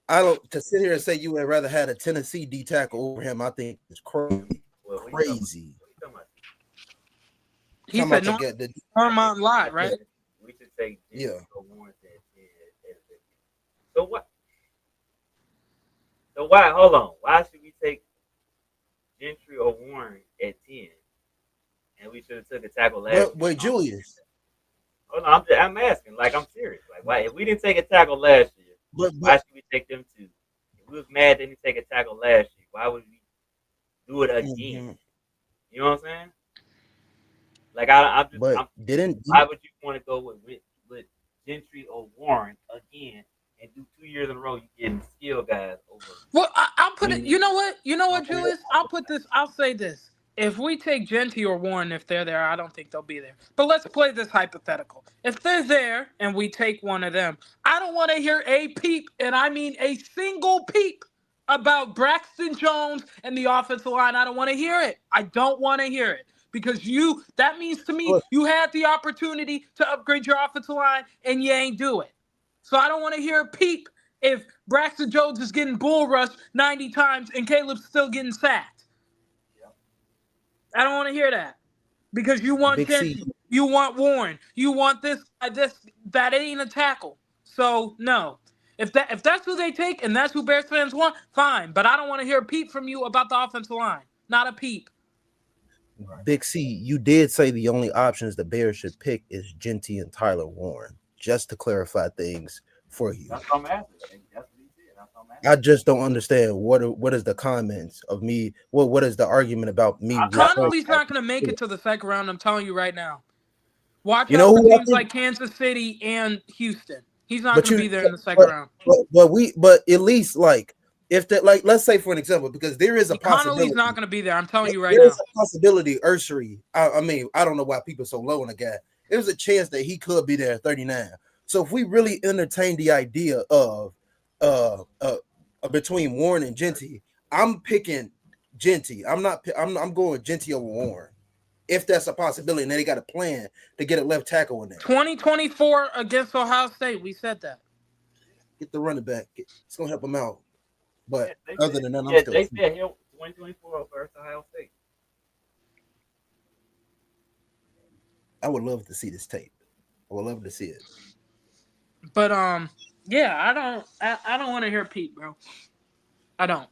I don't to sit here and say you would rather had a Tennessee D tackle over him. I think it's crazy. What you Crazy. talking about? he Talking said, about no, to get the Norman Lott, right? We should take Yeah. Warren at 50. So what? So why? Hold on. Why should we take Gentry or Warren at 10? And we should have took a tackle last year. wait, Julius. Hold on, I'm asking. Like, I'm serious. Like, why? If we didn't take a tackle last year, why should we take them two? If we was mad they didn't take a tackle last year, why would we do it again? Mm-hmm. You know what I'm saying? Like, I'm just. But didn't why would you want to go with Gentry or Warren again and do 2 years in a row? You getting skill guys over. Well, I'll put it. You know what, Julius? I'll say this. If we take Genty or Warren, if they're there, I don't think they'll be there. But let's play this hypothetical. If they're there and we take one of them, I don't want to hear a peep, and I mean a single peep, about Braxton Jones and the offensive line. I don't want to hear it. I don't want to hear it. Because that means to me, you had the opportunity to upgrade your offensive line and you ain't do it. So I don't want to hear a peep if Braxton Jones is getting bull rushed 90 times and Caleb's still getting sacked. I don't want to hear that. Because you want Genty, you want Warren, you want this that ain't a tackle. So no. If that's who they take and that's who Bears fans want, fine. But I don't want to hear a peep from you about the offensive line. Not a peep. Big C, you did say the only options the Bears should pick is Genty and Tyler Warren, just to clarify things for you. That's what I'm asking. That's what he said. That's what I'm asking. I just don't understand what is the comments of me. What is the argument about me? Connolly's not going to make it to the second round. I'm telling you right now. Watch out for teams like Kansas City and Houston. He's not going to be there in the second round. But at least like if that let's say for an example, because there is a possibility Connolly's not going to be there. I'm telling you right now. There's a possibility Ursary. I mean, I don't know why people are so low on the guy. There's a chance that he could be there at 39. So if we really entertain the idea of between Warren and Genty, I'm picking Genty. I'm going Genty over Warren. If that's a possibility, and then they got a plan to get a left tackle in there. 2024 against Ohio State. We said that. Get the running back. It's gonna help him out. But other than that, I'm still. They said 2024 versus Ohio State. I would love to see this tape. I would love to see it. But yeah, I don't want to hear Pete, bro. I don't.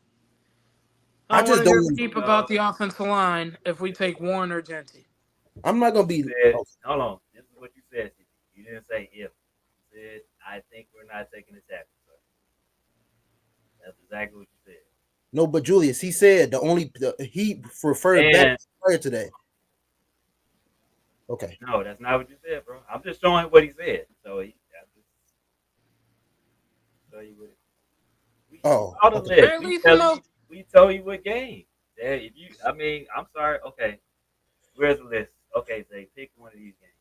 I just don't want to hear Pete about the offensive line if we take Warren or Genty. I'm not gonna be. Hold on. This is what you said. You didn't say if. You said I think we're not taking the tackle. That's exactly what you said. No, but Julius, he said he referred back prior to that. Okay. No, that's not what you said, bro. I'm just showing what he said. So he. Show you what. We told you what game. Yeah, if you, I mean, I'm sorry. Okay, where's the list? Okay, Zay, pick one of these games.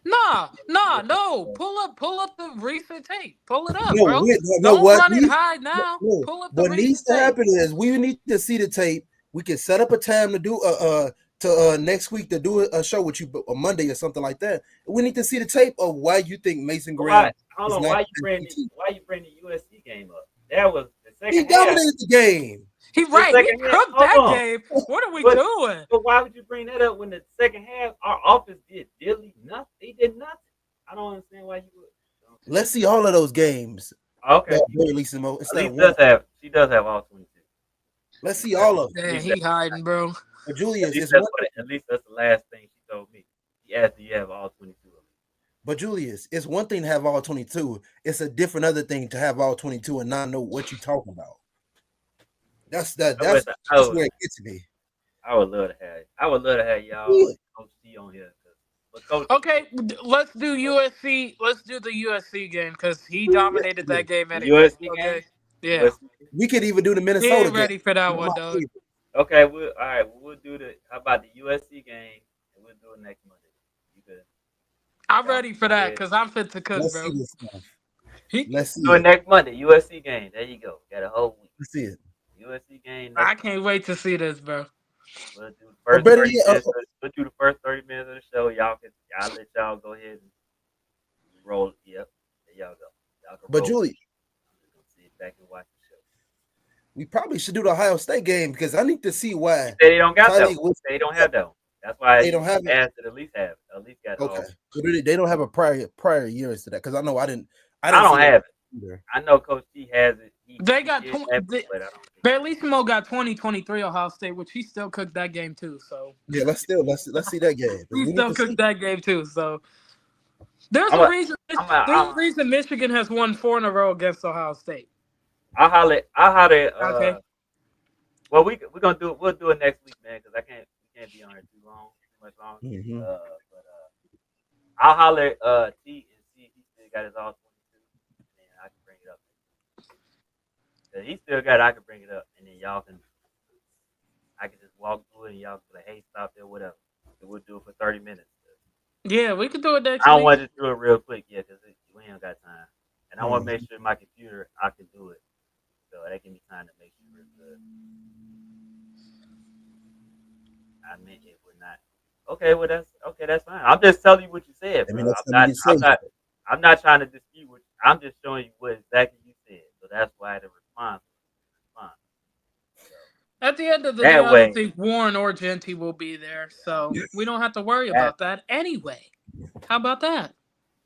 No. Pull up the recent tape. Pull it up, bro. Don't run and hide now. Pull up the recent tape. What needs to happen is we need to see the tape. We can set up a time to do next week to do a show with you on Monday or something like that. We need to see the tape of why you think Mason Graham. Hold on, why you bring the USC game up? That was the second half. He dominated the game. He cooked that game. What are we doing? But why would you bring that up when the second half our offense did nothing? They did nothing. don't understand why you would. Let's see all of those games. Okay. Barelissimo, instead of Elise one. she does have all 22. Let's see all of them. Damn, he hiding, bro. But Julius, At least that's the last thing she told me. She asked, "Do you have all 22 of them?" But Julius, it's one thing to have all 22. It's a different other thing to have all 22 and not know what you're talking about. That's where it gets me. I would love to have y'all Coach T on here. Okay, let's do USC. Let's do the USC game because he dominated that game anyway. USC okay, game? yeah. We could even do the He Minnesota ain't ready game. for that one, dog. Okay, all right. We'll do how about the USC game? And we'll do it next Monday. You good? I'm ready for that because I'm fit to cook, Let's bro. see this stuff. He, Let's see do it next Monday. USC game. There you go. Got a whole week. Let's see it. USC game. I can't wait to see this, bro. We'll do the first 30 minutes. We'll do the first 30 minutes of the show. Y'all let y'all go ahead and roll. Yep. There y'all go. Y'all can But roll. Julie, I'm just gonna sit back and watch the show. we probably should do the Ohio State game because I need to see why. They don't got that one. They don't have that one. That's why they don't have it. Asked to at least have it. At least got Okay. all. They don't have a prior years to that because I know I didn't don't have it. Either. I know Coach T has it. They got Barelissimo got 2023 Ohio State, which he still cooked that game too. So yeah, let's see that game. He still cooked that game too. So there's a reason Michigan has won 4 in a row against Ohio State. I'll holler. Okay. Well, we'll do it next week, man, because we can't be on here too much longer. Mm-hmm. But I'll holler T and see if he still got his all 22, and I can bring it up. If he still got it, I can bring it up, and then I can just walk through it, and y'all can be like, hey, stop there, whatever. So we'll do it for 30 minutes. Yeah, we can do it next week. I don't want to do it real quick, because we ain't got time. And I want to make sure my computer, I can do it. So that give me time to make sure it's good. I meant it would not. Okay, well that's fine. I'm just telling you what you said, bro. I'm not trying to dispute what I'm just showing you what exactly you said. So that's why the response. So, at the end of the day, I don't think Warren or Genty will be there, so we don't have to worry about that anyway. How about that?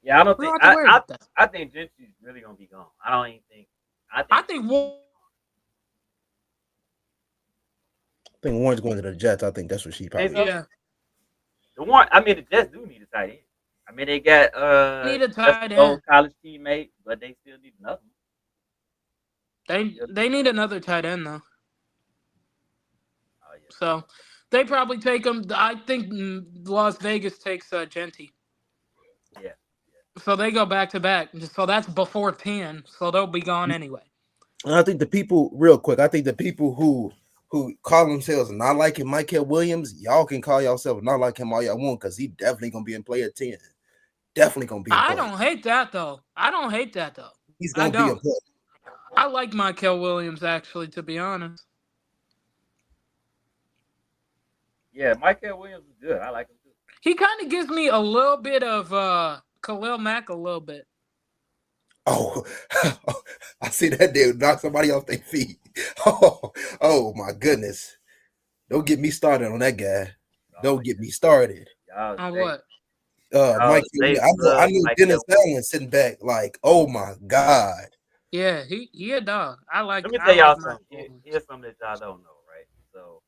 Yeah, I don't think I think Genty's really gonna be gone. I don't even think. I think Warren's going to the Jets. I think that's what she probably. Yeah. The Jets do need a tight end. I mean, they got need a tight end, college teammate, but they still need nothing. They need another tight end though. Oh, yeah. So they probably take him. I think Las Vegas takes Genty. Yeah. So they go back to back. So that's before 10. So they'll be gone anyway. And I think the people, real quick, who call themselves not liking Michael Williams, y'all can call yourself not like him all y'all want because he definitely gonna be in play at 10. Definitely gonna be. I don't hate that though. He's gonna be a play. I like Michael Williams actually, to be honest. Yeah, Michael Williams is good. I like him too. He kind of gives me a little bit of Khalil Mack, a little bit. Oh, I see that dude knock somebody off their feet. Oh my goodness. Don't get me started on that guy. Don't get me started. On what? Mike, I knew Dennis Allen sitting back like, oh my God. Yeah, he a dog. Let me tell y'all something. Here's something that y'all don't know, right? So,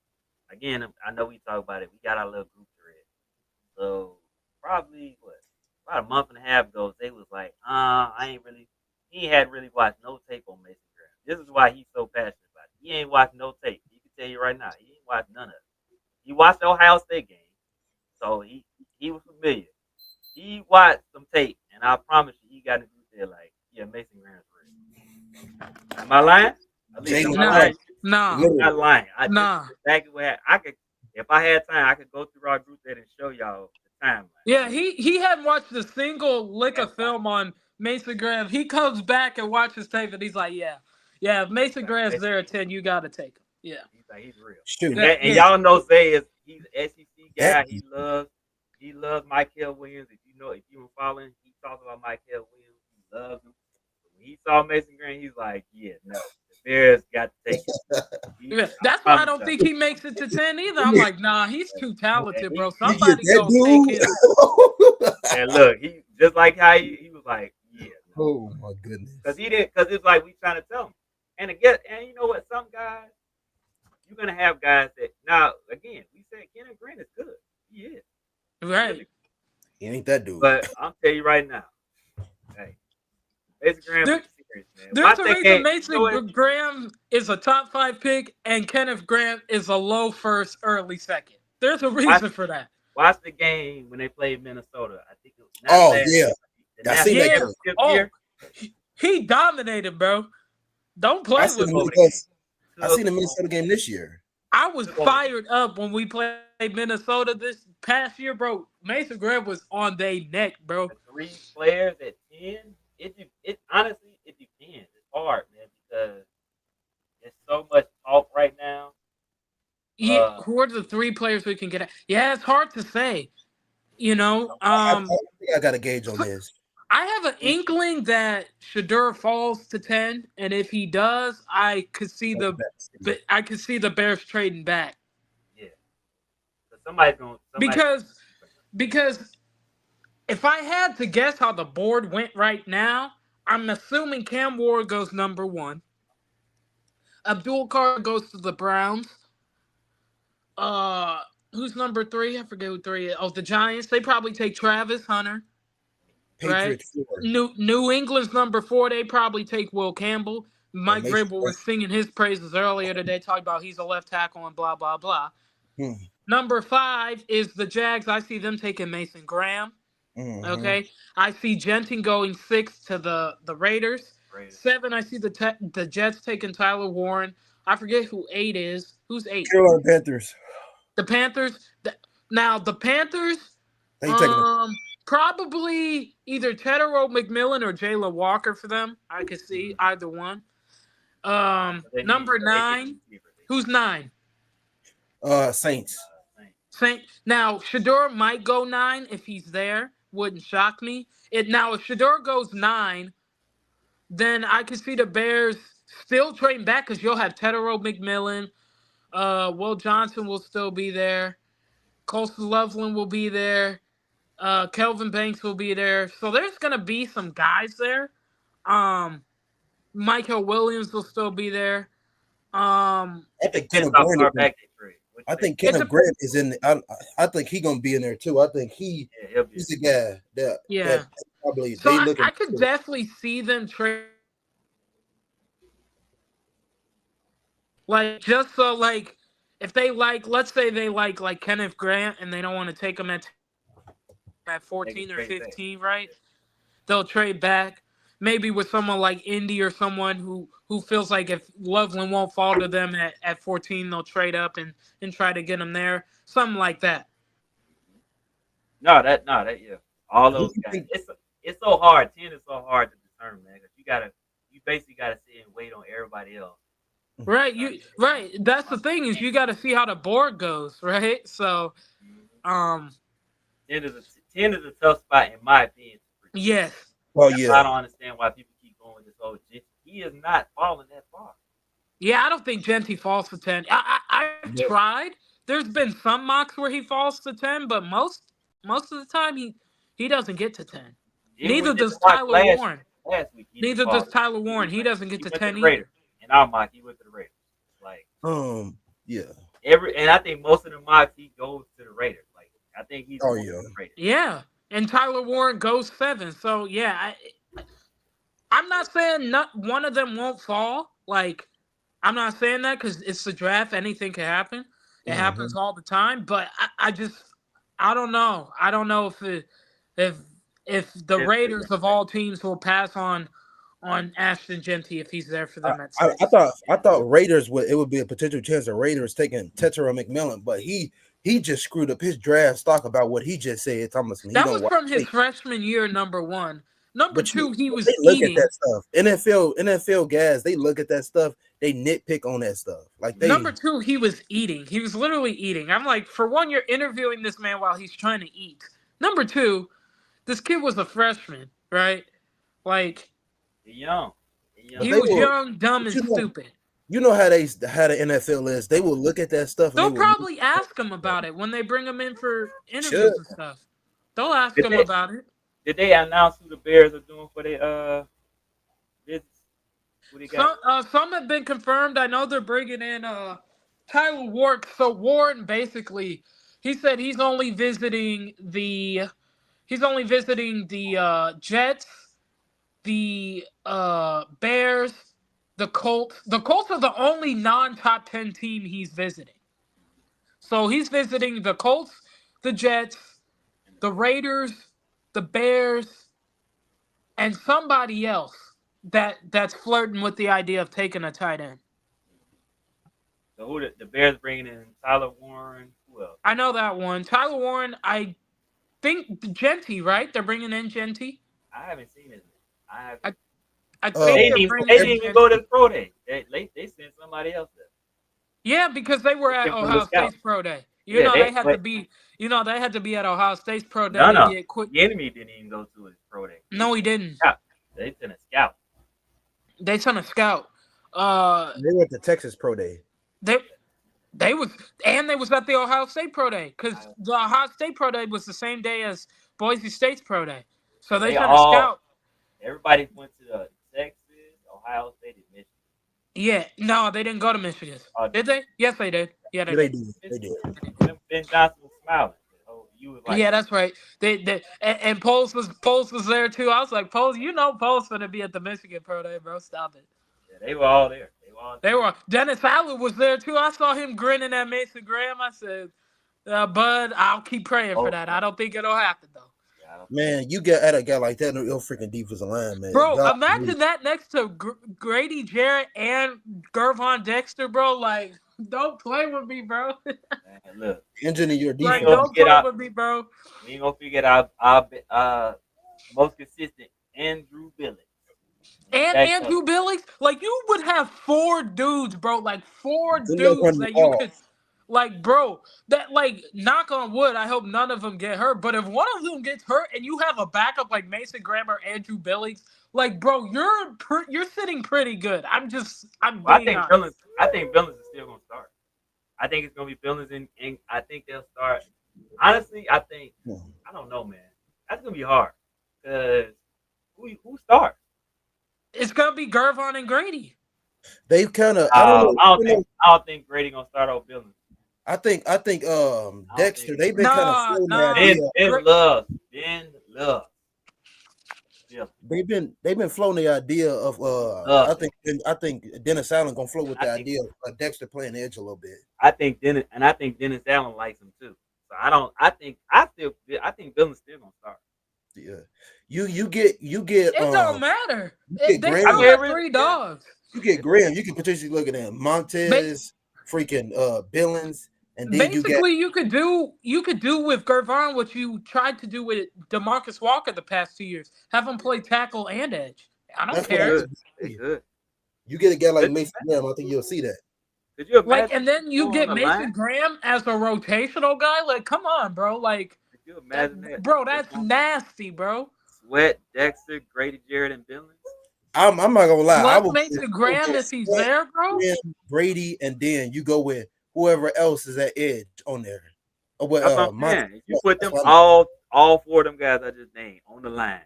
again, I know we talk about it. We got our little group thread. So, probably, about a month and a half ago, they was like, he hadn't really watched no tape on Mason Graham. This is why he's so passionate about it. He ain't watched no tape. He can tell you right now, he ain't watched none of it. He watched the Ohio State game, so he was familiar. He watched some tape, and I promise you, he got in the group there like, yeah, Mason Graham's real. Am I lying? No. I'm not lying. Exactly what I could. If I had time, I could go through our group there and show y'all the timeline. Yeah, he hadn't watched a single lick of film on Mason Graham. He comes back and watches tape, and he's like, yeah, if Mason Graham's there at 10, you got to take him. Yeah. He's real. Shoot. And y'all know Zay he's an SEC guy. He loves Michael Williams. If you were following, he talks about Michael Williams. He loves him. When he saw Mason Graham, he's like, yeah, no. The Bears got to take it. That's why I don't think he makes it to 10 either. I'm like, nah, he's too talented, bro. Somebody go take him. And look, he just like how he was like, yeah, no, Oh my goodness. because it's like we trying to tell him. And again, and you know what? Some guys, you're gonna have guys that now again, we said Kenneth Grant is good. He is. Right. He ain't that dude. But I'm tell you right now, hey, Mason Graham There, is serious, man. there's Watch a that reason game. You know what? Mason Graham is a top 5 pick and Kenneth Grant is a low first, early second. There's a Watch, reason for that. watch the game when they played Minnesota. I think it was not Oh last yeah, year. The I seen national that Yeah. game. championship Oh, year. he dominated, bro. Don't I play seen with the me. Over the game. Minnesota. I Took seen the Minnesota game this year. I was took over the game. fired up when we played Minnesota this past year, bro. Mason Graham was on their neck, bro. The three players at 10. It honestly it depends. It's hard, man, because there's so much talk right now. Yeah, who are the 3 players we can get at? Yeah, it's hard to say. You know, I think I got a gauge on so this. I have an inkling that Shador falls to 10, and if he does, I could see the Bears trading back Yeah, so somebody's because because if I had to guess how the board went right now, I'm assuming Cam Ward goes number 1, Abdul Carter goes to the Browns. Uh, who's number 3? I forget who 3 is. Oh, the Giants. They probably take Travis Hunter. Right? Patriots 4. New England's number 4. They probably take Will Campbell. And Mike Mason Vrabel Graham. was singing his praises earlier today, talking about he's a left tackle and blah blah blah. Hmm. Number 5 is the Jags. I see them taking Mason Graham. Mhm. Okay, I see Genting going 6 to the Raiders. Raiders. 7, I see the Jets taking Tyler Warren. I forget who 8 is. Who's 8? Carolina Panthers. The Panthers. Now the Panthers. They taking it. Probably either Tedero McMillan or Jayla Walker for them. I could see either one. Number 9. Who's 9? Saints. Saint. Now Shador might go 9 if he's there. Wouldn't shock me. If Shador goes 9, then I could see the Bears still trading back because you'll have Tedero McMillan. Will Johnson will still be there. Colston Loveland will be there. Kelvin Banks will be there. So there's gonna be some guys there. Michael Williams will still be there. I think Depends Kenneth how Grant. far back they trade. I think Kenneth Grant is in. I think he gonna be in there too. I think he's the guy that probably So they looking. I could definitely see them trade. Just so if they let's say they like Kenneth Grant and they don't want to take him at 14 or 15, right? They'll trade back, maybe with someone like Indy or someone who feels like if Loveland won't fall to them at 14, they'll trade up and try to get him there, something like that. No, yeah. All those guys. It's so hard. 10 is so hard to determine, man. Because you basically gotta sit and wait on everybody else. Right, That's the thing is you got to see how the board goes, right? So, 10 is a tough spot in my opinion. yes. Oh yeah. I don't understand why people keep going with this whole. He is not falling that far. Yeah, I don't think Genty falls to 10. I've tried. There's been some mocks where he falls to 10, but most of the time he doesn't get to 10. Neither does Tyler Warren. Last week, Neither does Tyler Warren. He doesn't get to 10 either. And our mock, he went to the Raiders. Yeah. Mm-hmm. I think most of the mocks he goes to the Raiders. I think he's to the Raiders. Yeah, and Tyler Warren goes 7. So yeah, I'm not saying not one of them won't fall. I'm not saying that because it's the draft. Anything can happen. It happens all the time. But I don't know. I don't know if the Raiders of all teams will pass on Ashton Genty if he's there for them at 6. I thought Raiders it would be a potential chance of Raiders taking Tetera McMillan, but he just screwed up his draft stock about what he just said. Thomas, that was from his freshman year, number 1. Number 2, he was look eating. At that stuff. NFL guys, they look at that stuff. They nitpick on that stuff. Number 2, he was eating. He was literally eating. I'm like, for one, you're interviewing this man while he's trying to eat. Number 2, this kid was a freshman, right? Young. He was young, dumb, and stupid. You know how the NFL is. They will look at that stuff. They'll probably ask him about it when they bring him in for interviews and stuff. They'll ask Did him they about it. did they announce who the Bears are doing for their visits? Who they got? Some have been confirmed. I know they're bringing in Tyler Ward. So Warren basically, he said he's only visiting the Jets, the Bears, the Colts. The Colts are the only non-top 10 team he's visiting. So he's visiting the Colts, the Jets, And the the Bears. Raiders, the Bears, and somebody else that's flirting with the idea of taking a tight end. So who the Bears bringing in? Tyler Warren. Who else? I know that one. Tyler Warren, I think Genty, right? They're bringing in Genty. I haven't seen his name. I I, haven't. I But think they're From bringing they in didn't even go to Genty. the pro day. They sent somebody else there. Yeah, because they were They at sent one of the Ohio scouts. State's pro day. Yeah, they but They had to be at Ohio State's pro day to no. get quick. The enemy didn't even go to his pro day. They No, he sent a didn't. scout. They sent a scout. They sent a scout. they went to Texas Pro Day. They they was and they was at the Ohio State pro day because the Ohio State pro day was the same day as Boise State's pro day. So So they they sent a all scout. everybody went to Texas, Ohio State, and Michigan. Yeah, no, they didn't go to Michigan. Oh, Did they? Yes, they did. Yeah, they Yeah, they did. did. They did. Ben Johnson was smiling. Oh, you was like, Yeah, that's right. And Poles was there too. I was like, Poles, Poles gonna be at the Michigan pro day, bro. Stop it. yeah, they were all there. They were all They there. were. Dennis Allen was there too. I saw him grinning at Mason Graham. I said, Bud, I'll keep praying for Oh, that. I don't think it'll happen though. yeah, I don't think Man, you get at a guy like that, no your freaking defensive line, man. Bro, God, imagine that next to Grady Jarrett and Gervon Dexter, bro. Like, don't play with me, bro. man, look, engine in your we ain't Like, defense. gonna don't get play out. with me, bro. We ain't gonna forget our most consistent Andrew Billings. And Back up. Andrew Billings, like you would have four dudes, bro. Like four Good luck dudes running the that you ball. could, like, bro. That like, knock on wood. I hope none of them get hurt. But if one of them gets hurt and you have a backup like Mason Graham or Andrew Billings, like, bro, you're sitting pretty good. I'm Well, being honest. I think Billings is still gonna start. I think it's gonna be Billings and I think they'll start. Honestly, I don't know, man. That's gonna be hard because who starts? It's gonna be Gervon and Grady. They kind of I don't know. I don't think Grady gonna start over Billings. I think Dexter. think- They've been kind of Nah, floating the nah. idea. Ben Love. Yeah, They've been floating the idea of I think Dennis Allen gonna float with the idea of Dexter playing the edge a little bit. I think Dennis Allen likes him too. So I think Billings still gonna start. Yeah, you get It don't matter. get They Graham. still I have mean, three dogs. you get Graham. You can potentially look at him Montez, freaking Billings, and then Basically, you could do with Gervon what you tried to do with DeMarcus Walker the past 2 years. Have him play tackle and edge. I don't That's what care. They good. you get a guy like Mason Graham. I think you'll see that. Could you Like, imagine? and then you on get the Mason line? Graham as a rotational guy. Like, come on, bro. Like, Could you imagine that? bro, that's nasty, bro. Sweat, Dexter, Grady Jarrett, and Billings. I'm not gonna lie. I Plus will Mason Graham if he's Sweat, there, bro. Graham, Brady, and then you go with whoever else is at edge on there. With, That's what I'm Montez. saying. If you put them That's what I mean. all four of them guys I just named on the line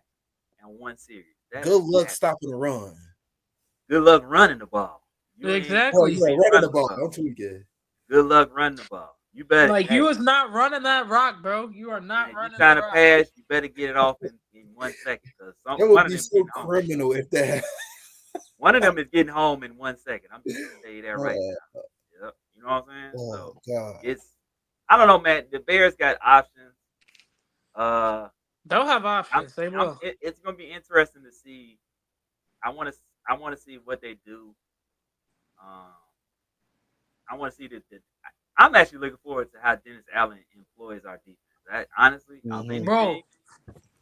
in one series. Good luck stopping the run. Good luck running the ball. Exactly. Well, running the ball. Don't tweak it. Good luck running the ball. You better Like, you is not running that rock, bro. You are not running you trying that to rock. pass, you better get it off in 1 second. Because That would be so criminal if that. One of them is getting home in 1 second. I'm just gonna tell you that right now. Yep. You know what I'm saying? Oh, so God. I don't know, man. The Bears got options. They'll have options. They will. It's gonna be interesting to see. I want to see what they do. I want to see I'm actually looking forward to how Dennis Allen employs our defense. Honestly, Bro,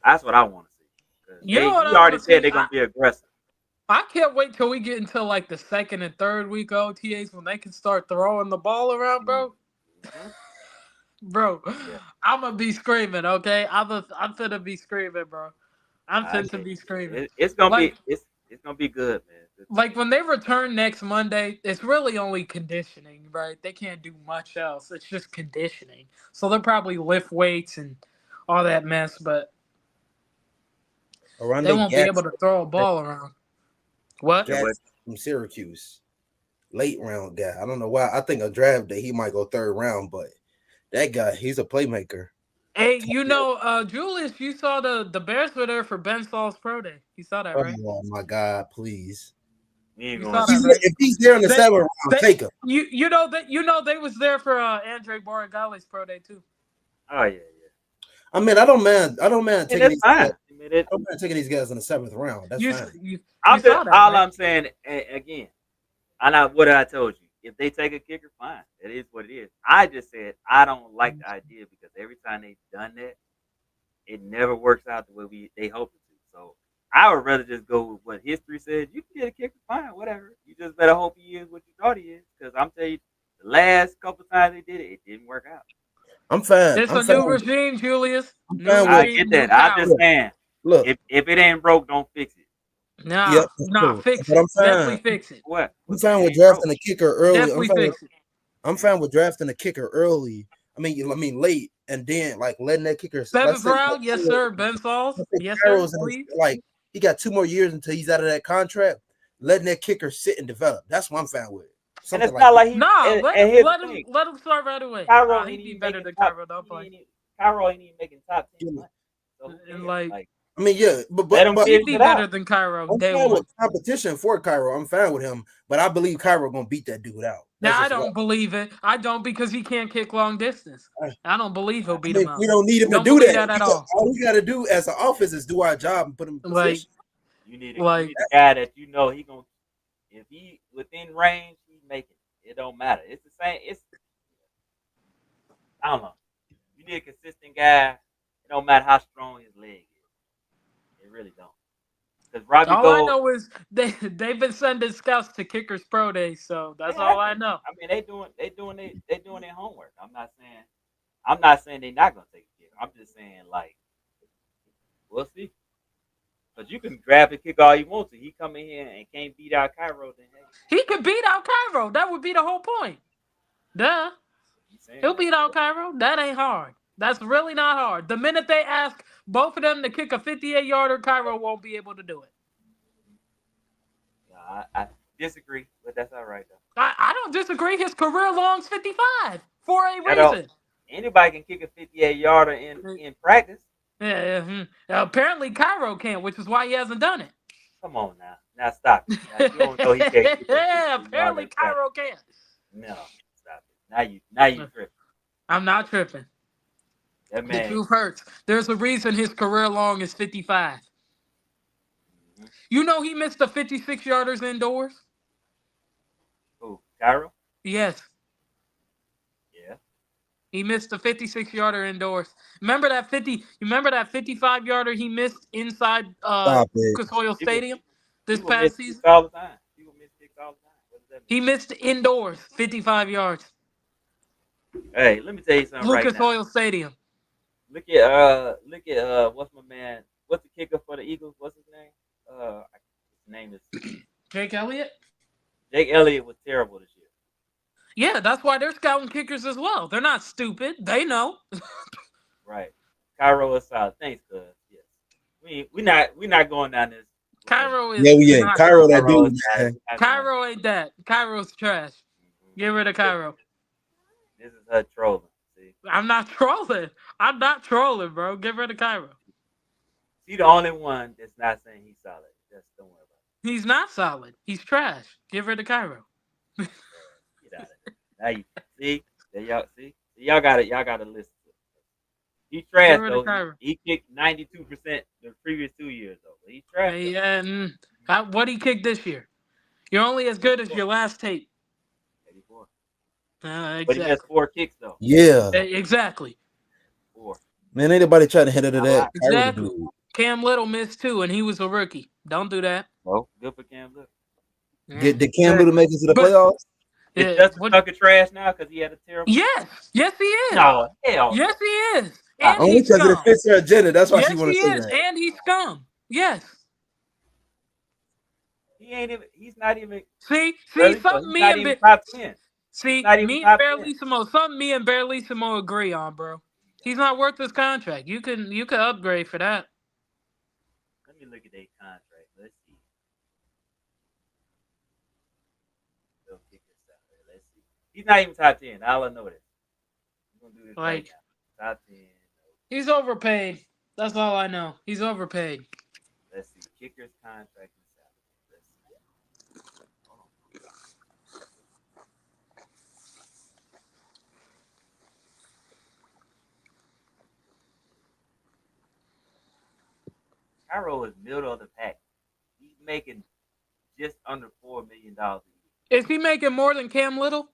that's what I want to see. You know what I already wanna said see? they're gonna be aggressive. I can't wait till we get into like the second and third week OTAs when they can start throwing the ball around, bro. Bro, I'm gonna be screaming. Okay, I'm finna be screaming, bro. I'm finna be screaming. It's gonna be it's gonna be good, man. Like when they return next Monday, it's really only conditioning, right? They can't do much else. It's just conditioning. So they'll probably lift weights and all that mess, but they Aranda won't be able Gax, to throw a ball around. What? Yeah, but From Syracuse, late round guy. I don't know why. I think a draft day he might go third round, but that guy, he's a playmaker. Hey, Julius, you saw the Bears were there for Ben Saul's pro day. You saw that, right? Oh my God, please! we ain't You going saw to. that, right? If he's there in the They, seventh round, they, take him. they was there for Andre Borregale's pro day too. Oh yeah. I mean, I don't mind And taking that's these. fine. Guys, I mean, I don't mind taking these guys in the seventh round. That's You fine. you, I'm you saw just that, all right? I'm saying again. I know what I told you. If they take a kicker, fine. It is what it is. I just said I don't like the idea because every time they've done that, it never works out the way they hope it to. So I would rather just go with what history says. You can get a kicker, fine, whatever. You just better hope he is what you thought he is. Because I'm telling you, the last couple times they did it, it didn't work out. I'm fine. It's I'm a fine. new regime, Julius. I'm New fine I with. regime, get new that. I'm power. just saying, Look, if it ain't broke, don't fix it. Nah, yep, that's nah, cool. fix But I'm it. Definitely fine. fix it. What? I'm It fine with ain't broke. drafting a kicker early. Definitely fix it. I'm fine with drafting a kicker early. I mean late, and then like letting that kicker. Let's Seventh say round, yes, sir. Ben Sauls, yes, sir. Cairo's in his, Please. like he got 2 more years until he's out of that contract. Letting that kicker sit and develop. That's what I'm fine with. And Something it's like not that. like he. Nah, And here's the thing: let him start right away. Cairo He'd ain't be even better making than top. Cairo. Don't play. Cairo ain't even making top 10 You know, money. So who And cares? like Like, I mean, yeah, but let him he'd finish be it better out. than Cairo I'm day fine one. with competition for Cairo. I'm fine with him, but I believe Cairo gonna beat that dude out. That's Now I just what. don't believe it. I don't because he can't kick long distance. I don't believe he'll I beat mean, him out. we don't need him to Don't do believe that. that at all. All we got to do as an office is do our job and put him in Like, position. You need like a guy that you know he gonna if he within range, he's making it. It don't matter. It's the same. It's I don't know. You need a consistent guy. It don't matter how strong his leg is. It really don't. Because Robbie all I Gold, know is they've been sending scouts to kickers pro days, so they that's all have I been. know. I mean, they doing their homework. I'm not saying they're not gonna take a kick. I'm just saying like we'll see. Because you can grab and kick all you want to. He come in here and can't beat out Cairo, then hey, He could beat out Cairo. That would be the whole point. Duh. he's saying He'll that. beat out Cairo. That ain't hard. That's really not hard. The minute they ask both of them to kick a 58-yarder, Cairo won't be able to do it. No, I disagree, but that's all right though. I don't disagree. His career long's 55 for a That don't reason. anybody can kick a 58-yarder in practice. Yeah, apparently Cairo can't, which is why he hasn't done it. Come on now. Now stop it. Now you don't know he can't kick a Yeah, 58-yarder apparently in practice. Cairo can't. No, stop it. Now you tripping. I'm not tripping. That The man. truth hurts. There's a reason his career long is 55. Mm-hmm. You know he missed the 56-yarders indoors? Who? Cairo? Yes. Yeah. He missed the 56-yarder indoors. Remember that 55-yarder he missed inside Stop it. Lucas Oil People Stadium this people miss past kicks season? all the time. People miss kicks all the time. What does that He missed indoors 55 yards. mean? Hey, let me tell you something right Lucas now. Oil Stadium. Look at what's my man? What's the kicker for the Eagles? What's his name? His name is Jake Elliott? Jake Elliott was terrible this year. Yeah, that's why they're scouting kickers as well. They're not stupid. They know. Right. Cairo is solid. Thanks, cuz. Yes. We not going down this. Cairo is Yeah, we ain't. not Cairo, that Cairo dude, is man. not going. Cairo ain't that. Cairo's trash. Get rid of Cairo. This is her trolling. See, I'm not trolling. I'm not trolling, bro. Get rid of Cairo. she the only one that's not saying he's solid. Just don't worry about He's not solid. He's trash. Get rid of Cairo. it. Get out of it. Now you see that y'all see y'all got it. Y'all got to listen. He's Get trash rid of though. Cairo. He kicked 92% the previous 2 years though. But he's trash. Yeah, what he kicked this year? You're only as good as your last tape. 84. But he missed Exactly. 4 kicks though. Yeah, Exactly. 4. man. Ain't nobody trying to hit it to Not a that. lot. Cairo the Exactly. dude. Cam Little missed too, and he was a rookie. Don't do that. Well, good for Cam Little. Yeah, Did Cam Little make it to the But playoffs? Is yeah, Justin Tucker trash now because he had a terrible year? yes, he is. No, hell Yes, no. he is. Ah, And Only he's because it scum. fits her agenda. That's why she Yes, want he to say is. that. And he's scum. Yes. he ain't even. He's not even. See, Really? So something he's me not and even top 10. He's see not even me and top 10. Barely Samo, something me and Barely Samo agree on, bro. He's not worth his contract. You can upgrade for that. Let me look at their contract. Let's see. They'll kick this out there. Let's see. He's not even top 10. I'll know this. We're gonna do this right Like now. Top 10. he's overpaid. That's all I know. He's overpaid. Let's see. Kicker's contract and salary. Let's see. Hold on. Cairo is middle of the pack. He's making just under $4 million a year. Is he making more than Cam Little?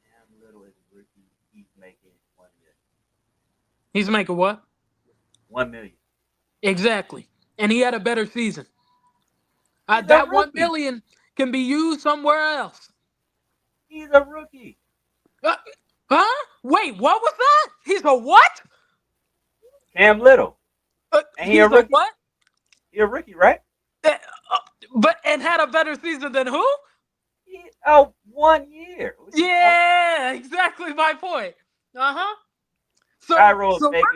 Cam Little is a rookie. He's making $1 million. He's making what? $1 million. Exactly. And he had a better season. He's a That $1 rookie. million can be used somewhere else. He's a rookie. Huh? Wait, what was that? He's a what? Cam Little. And he He's a rookie. what? He a rookie, right? But and had a better season than who? Oh, 1 year. Yeah, exactly my point. Uh-huh. So, Cairo's so making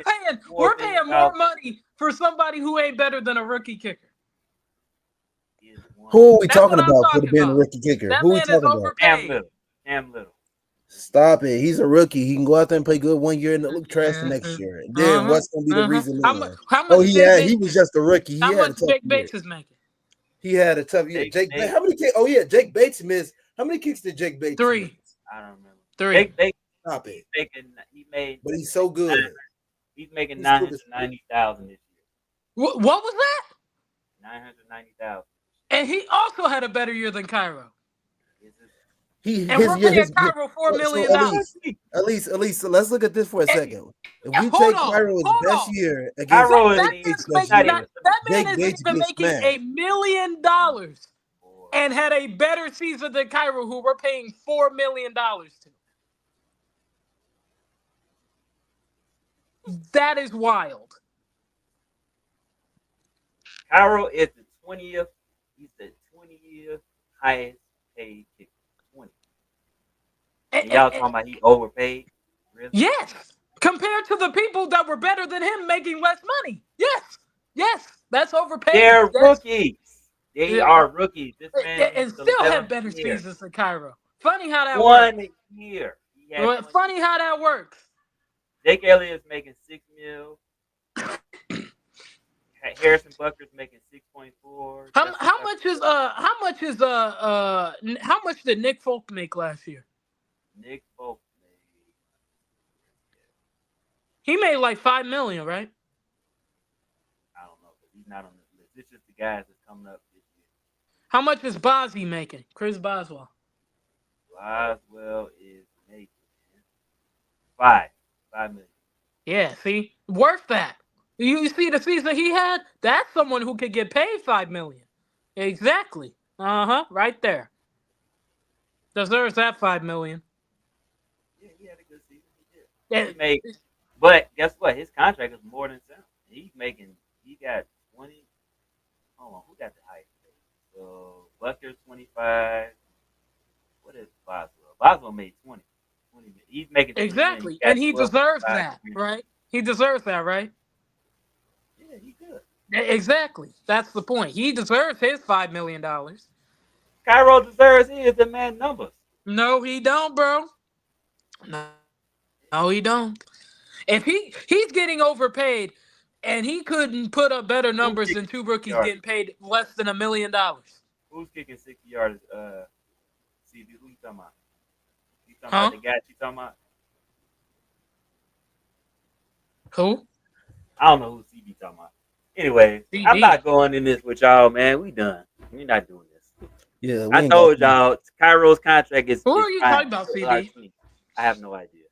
we're paying more $4 million. money for somebody who ain't better than a rookie kicker. Who are we That's talking what I'm about for talking being a about. rookie kicker? That Who are we man is talking about? overpaid. Cam Little. Cam Little. Stop it. He's a rookie. He can go out there and play good 1 year and look trash the next year. Then what's going to be the reason then? How much He was just a rookie. He how had a much tough Jake year. Bates is making? He had a tough year. Jake Bates. How many kicks? Oh, yeah. Jake Bates missed. How many kicks did Jake Bates 3. miss? I don't remember. 3. Jake Bates. Stop it. But he's so good. He's making $990,000 this year. What was that? $990,000. And he also had a better year than Cairo. We're paying Cairo $4 million. At least, so let's look at this for a second. If we hold take on, Cairo's hold best on. year against Cairo That man Jake isn't Bates even gets making smashed. $1 million and had a better season than Cairo, who we're paying $4 million to. That is wild. Cairo is the 20th. He's the 20th highest paid kicker. 20. And y'all talking about he overpaid? Really? Yes. Compared to the people that were better than him making less money. Yes. That's overpaid. They're rookies. They are rookies. This man and still had better seasons than Cairo. Funny how that works. 1 year. Funny how that works. Jake Elliott's making $6 million. Harrison Butker's making 6.4. How much did Nick Folk make last year? Nick Folk made. He made like $5 million, right? I don't know, but he's not on this list. It's just the guys that's coming up this year. How much is Bosby making? Chris Boswell. Boswell is making $5 million. Yeah, see, worth that. You see the season he had? That's someone who could get paid $5 million. Exactly. Right there. Deserves that $5 million. Yeah, he had a good season. He did. But guess what? His contract is more than $7. He got 20. Hold on, who got the highest pay? So Butker 25. What is Boswell? Boswell made 20. He's making exactly, and he deserves that, right? He deserves that, right? Yeah, he could. Exactly. That's the point. He deserves his $5 million. Cairo deserves his demand numbers. No, he don't, bro. No, he don't. If he's getting overpaid, and he couldn't put up better numbers than two rookies getting paid less than $1 million. Who's kicking 60 yards? CB, who you talking about? You talking about the guy you talking about? Who? I don't know who CB talking about. Anyway, I'm not going in this with y'all, man. We done. We're not doing this. Yeah, I told y'all Cairo's contract is. Who are you talking about, CB? I have no idea.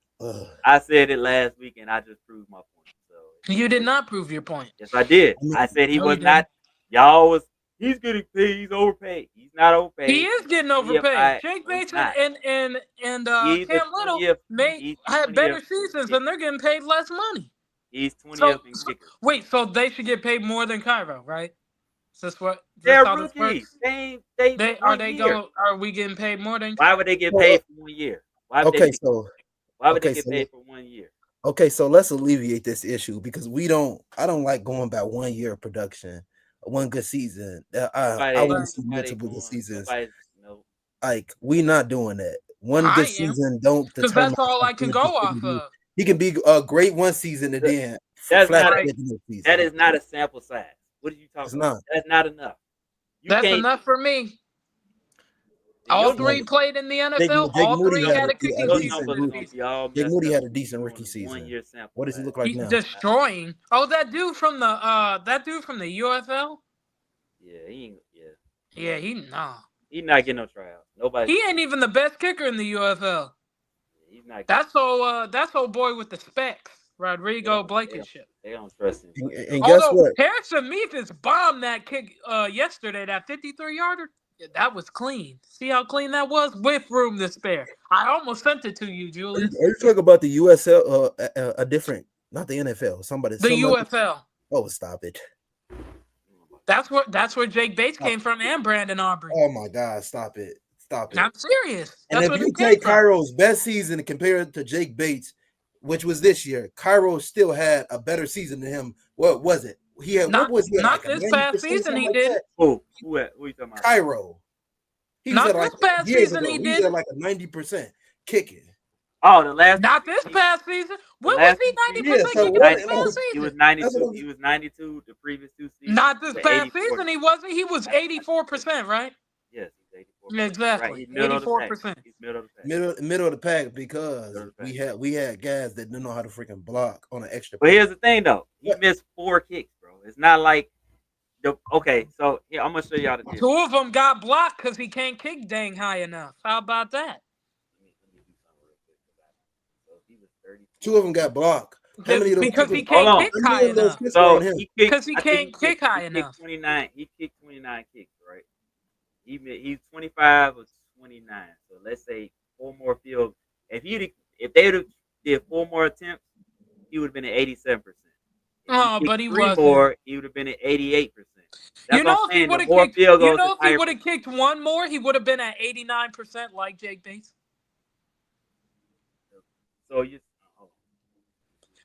I said it last week, and I just proved my point. So you did not prove your point. Yes, I did. I said he was not. Y'all was. He's getting paid. He's overpaid. He's not overpaid. He is getting overpaid. Jake Bates and Cam Little had better seasons, and they're getting paid less money. He's 20th in kickers. Wait, so they should get paid more than Cairo, right? Is this what? They're rookies. Are we getting paid more than? Why would they get paid for 1 year? Why would they get paid for 1 year? Okay, so let's alleviate this issue because I don't like going by 1 year of production, one good season. I want to see multiple good seasons. Nobody, no. Like we not doing that. One good I am, season don't because determine that's all how I can good go this off can be. of. He can be a great one season and then That's flat not the a, next that season. is not a sample size. What are you It's talking about? not. That's not enough. You That's can't. enough for me. All Your three numbers, played in the Jake, NFL. Jake All Moody three had had a kicking your season decent numbers this gonna rookie. be all Jake messed Moody up had a if decent you're doing rookie a 1 season. year sample What does he size. look like He's now? destroying. Oh, that dude from the UFL. Yeah, he ain't. Yeah, Yeah, he's not getting no tryout. Nobody. he ain't even the best kicker in the UFL. He's not. That's old boy with the specs, They Rodrigo don't. They don't. Blankenship. They don't trust him. And guess Although what? Harrison Memphis bombed that kick yesterday, that 53-yarder. Yeah, that was clean. See how clean that was with room to spare. I almost sent it to you, Julius. Are you talking about the USL? A different, not the NFL. The Somebody. UFL. Oh, stop it! That's where Jake Bates Stop. came from and Brandon Aubrey. Oh my God! Stop it! Stop it! I'm serious. And That's if where you they came take from. Cairo's best season and compare it to Jake Bates, which was this year, Cairo still had a better season than him. What was it? He had Not what was he at, not like a this 90%, past season something he like didn't. that? Who you talking about? Cairo. He was Not at like this past years season ago. he He was at didn't. like a 90% kicking. Oh, the last. Not this past season. The When was last he two 90% Yeah, seasons, so kicking what? this past he was season? 92. He was 92 the previous two seasons. Not this He was past 84. season he wasn't. He was 84%, right? Yes, he's 84. Right, Exactly. he's middle of the pack. 84%. He's middle of the pack. Middle of the pack because Middle of the pack. we had guys that didn't know how to freaking block on an extra. But here's the thing, though. He What? missed 4 kicks, bro. It's not like okay. So here, I'm gonna show y'all the difference. 2 of them got blocked because he can't kick dang high enough. How about that? Let me do something real quick. So he was 32. 2 of them got blocked. How many of those Because he kicks? can't Hold on. kick How high many of those enough. kicks were So on him? he kicked. Because he I think can't kick high he enough. kicked 29. He kicked 29 kicks, right? He's 25 or 29. So let's say 4 more field. If they would have did 4 more attempts, he would have been at 87%. Oh, but he 3 wasn't. more, he would have been at 88%. That's You know, what I'm if he saying. would The have more kicked, field you goals, know, the if he higher. would have kicked one more, he would have been at 89% like Jake Bates. So you. Oh,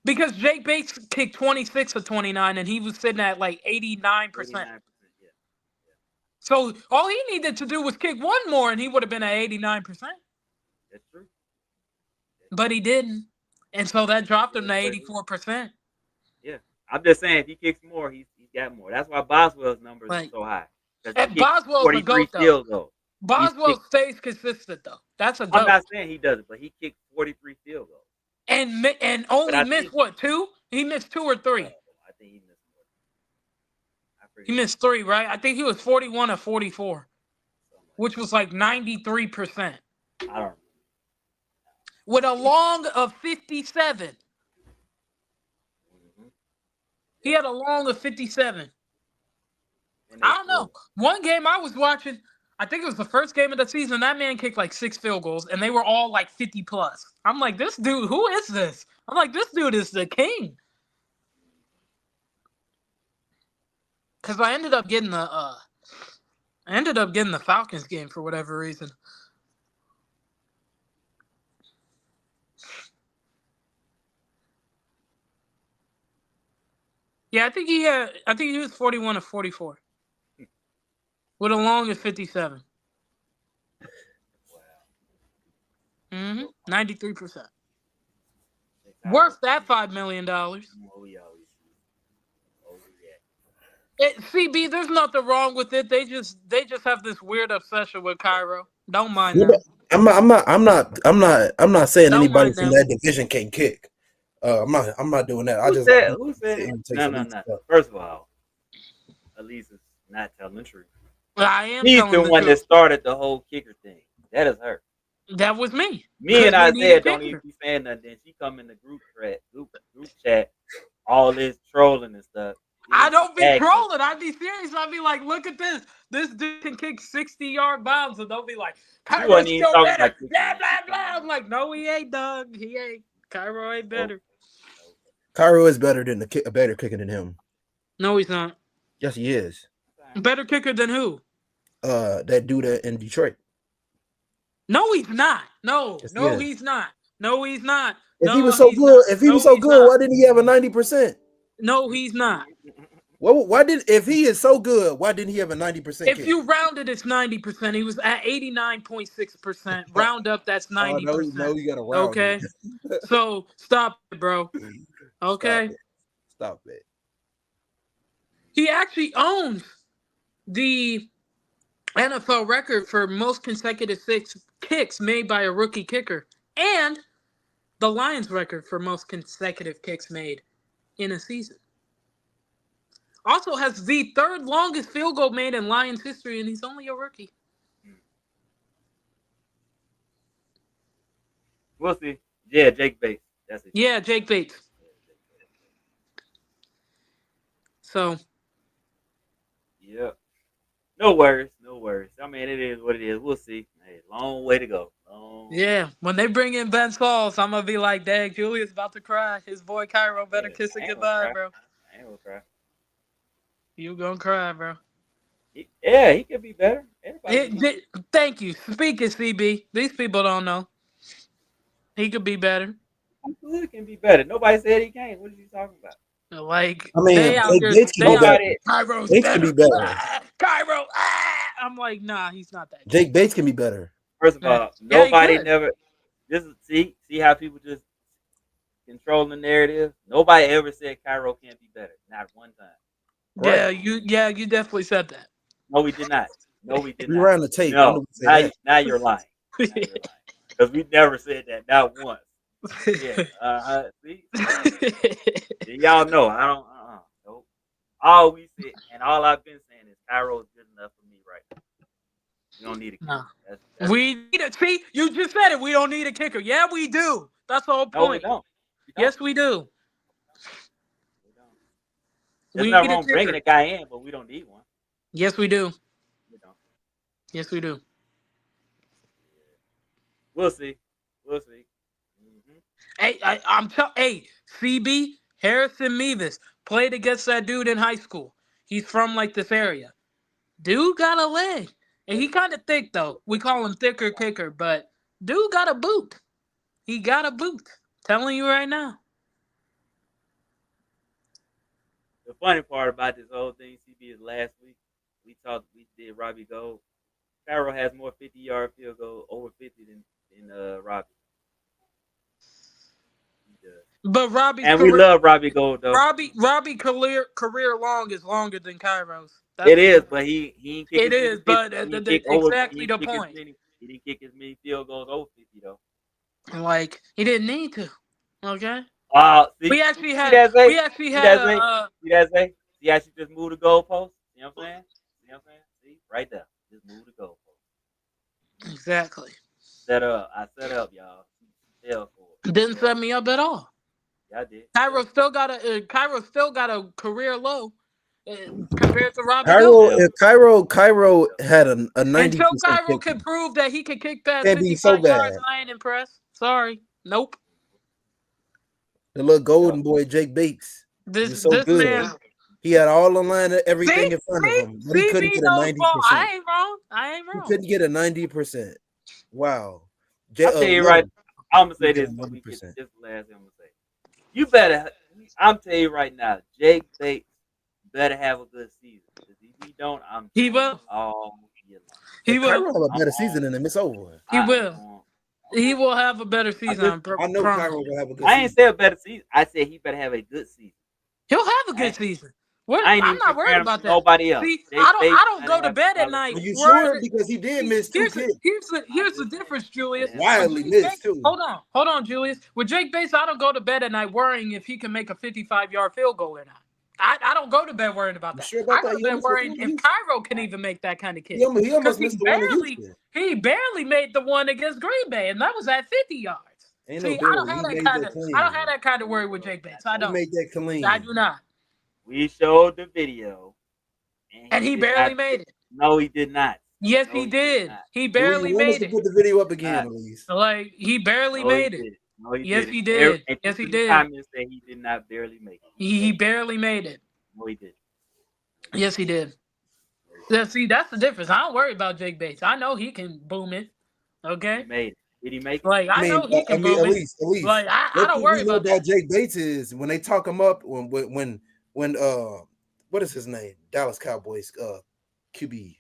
Because Jake Bates kicked 26 or 29, and he was sitting at like 89%. 89%. Yeah. So all he needed to do was kick one more, and he would have been at 89%. That's true. But he didn't, and so that dropped him to But 84%. yeah, I'm just saying if he kicks more, he's got more. That's why Boswell's numbers are Like, so high. and Boswell's a 43 goat though. field goals. Boswell stays consistent though. That's a I'm goat. not saying he doesn't, but he kicked 43 field goals. And only missed what, 2? He missed 2 or 3. I think he missed more. He missed 3, right? I think he was 41 or 44, which was like 93%. I don't know. With a long of 57. Mm-hmm. He had a long of 57. I don't know. One game I was watching, I think it was the first game of the season, that man kicked like 6 field goals, and they were all like 50 plus. I'm like, this dude, who is this? I'm like, this dude is the king. Because I ended up getting the Falcons game for whatever reason. Yeah, I think he was 41 or 44. With a long of 57. Wow. 93%. Worth that $5 million. CB, there's nothing wrong with it. They just have this weird obsession with Cairo. Don't mind them. I'm not saying Don't anybody mind from them. that division can't kick. I'm not doing that. Who said? No. First of all, Elise is not telling the truth. I am. He's telling the one that started the whole kicker thing. That is her. That was me. Me and Isaiah don't even be saying nothing. She come in the group chat, all this trolling and stuff. I don't be trolling. I be serious. I be like, look at this. This dude can kick 60-yard bombs, and they'll be like, Cairo's still better. Blah blah blah. I'm like, no, he ain't, Doug. He ain't. Cairo ain't better. Cairo is better than a better kicker than him. No, he's not. Yes, he is. Better kicker than who? That dude in Detroit. No, he's not. No, yes, no, he's not. No, he's not. If he No, was so he's not. good, No, he's why not. didn't he have a 90%? No, he's not. Well, if he is so good, why didn't he have a 90% If kick? you rounded, it's 90%. He was at 89.6%. Round up, that's Oh 90%. no, you gotta round Okay, it. so stop it, bro. Stop Okay, it. Stop it. he actually owns the NFL record for most consecutive six kicks made by a rookie kicker, and the Lions record for most consecutive kicks made in a season. Also has the third longest field goal made in Lions history, and he's only a rookie. We'll see. Yeah, Jake Bates. That's it. Yeah, Jake Bates. So, Yeah. No worries. No worries. I mean, it is what it is. We'll see. Hey, long way to go. yeah, when they bring in Ben Sauls, I'm going to be like, dang, Julius about to cry. His boy Cairo better Yeah, kiss it I ain't gonna goodbye, cry. bro. I ain't gonna cry. You going to cry, bro. He could be better. Everybody can be better. Thank you. Speaking CB, these people don't know. He could be better. Absolutely can be better. Nobody said he can't. What are you talking about? Like, I mean, they out Jake there, Bates can they be out better. Nobody. Cairo's Bates can better. be better. Cairo, I'm like, nah, he's not that good. Jake Bates can be better. First of all, Yeah, he nobody could. never. This is see how people just control the narrative. Nobody ever said Cairo can't be better. Not one time. Yeah, Right. you definitely said that. No, we did not. No, we did We not. ran the tape. I know No. we say Now you're lying. Now you're lying. Because we never said that. Not once. Yeah. See? Y'all know. I don't. Nope. All we said, and all I've been saying is Cairo is good enough for me right now. We don't need a kicker. Nah. That's We need it. See, you just said it. We don't need a kicker. Yeah, we do. That's the whole no, we point. don't. We don't. Yes, we do. We don't. There's We nothing need a wrong bringing kicker. a guy in, but we don't need one. Yes, we do. We don't. Yes, we do. We'll see. We'll see. Mm-hmm. Hey, CB Harrison Mevis played against that dude in high school. He's from like this area. Dude got a leg, and he kind of thick though. We call him thicker kicker, but dude got a boot. He got a boot. Telling you right now. The funny part about this whole thing, CB, is last week we did Robbie Gold. Cairo has more 50-yard field goal over 50 than Robbie. He does. But Robbie's And we love Robbie Gold though. Robbie career long is longer than Cairo's. It is, but he didn't kick It as many is, 50. but He didn't kick over. exactly the point. He didn't kick as many field goals over 50 though. Like he didn't need to. Okay. See, We actually see had that Zay? we actually See had that a Zay? See that Zay? See how she just moved the goalpost? You know what I'm saying? You know what I'm saying? See, right there, just move the goalpost. exactly. Set up. I set up, y'all. Fell for it. Didn't set me up at all. Yeah, I did. Cairo still got a career low compared to Robbie Gold. Cairo had a 90% Until Cairo kick. can prove that he can kick past Can't be so 55 yards, bad. I ain't impressed. Sorry. Nope. The little golden boy Jake Bates. This so good. man. He had all the line of everything in front of him, but he couldn't get a 90%. I ain't wrong. He couldn't get a 90%. Wow. I'll tell you right. I'm gonna say this. When we get this last thing I'm gonna say. You better. I'm telling you right now, Jake Bates better have a good season. Because if he don't, He will. He will have a better season than him. It's over. He will. He will have a better season. I know Cairo will have a good season. I ain't say a better season. I said he better have a good season. He'll have a good season. I'm not worried about that. Nobody else. See, I don't go to bed at night. Are you sure? Because he did miss 2 kicks. Here's the difference, Julius. Wildly missed too. Hold on, Julius. With Jake Bates, I don't go to bed at night worrying if he can make a 55-yard field goal or not. I don't go to bed worrying about that. Sure about I go to bed worrying if Cairo can even make that kind of kick. He almost missed the one in Houston. He barely made the one against Green Bay, and that was at 50 yards. See, I don't have that kind of worry with Jake Bates. I don't. He made that clean. I do not. We showed the video. And he barely made it. No, he did not. Yes, he did. He barely made it. Put the video up again, please. Like, he barely made it. No, he yes, did. He did. Yes, he did. Comments say he did not barely make it. He barely made it. No, he did. Yes, he did. Yeah, see, that's the difference. I don't worry about Jake Bates. I know he can boom it. Okay? He made it. Did he make it? Like I I mean, know he I can mean, move it. at least, Like I one don't thing worry we know about about that. Jake Bates is when they talk him up, when what is his name? Dallas Cowboys QB,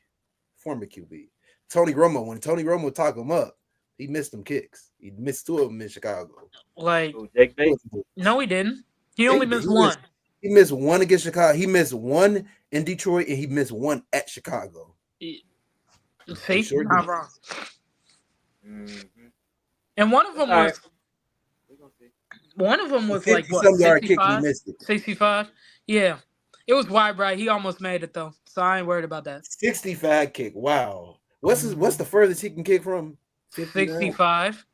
former QB, Tony Romo. When Tony Romo talk him up, he missed them kicks. He missed two of them in Chicago. Like Oh, Jake Bates. no, he didn't. He Yeah, only missed one. he missed one against Chicago. He missed one in Detroit, and he missed one at Chicago. He See, sure not did. wrong. Mm-hmm. And one of That's them all right. was We're gonna see. The like 50 what, some yard kick, he 65? missed it. 65? Yeah. It was wide right. He almost made it though. So I ain't worried about that. 65 kick. Wow. What's the furthest he can kick from? 50 now? 65.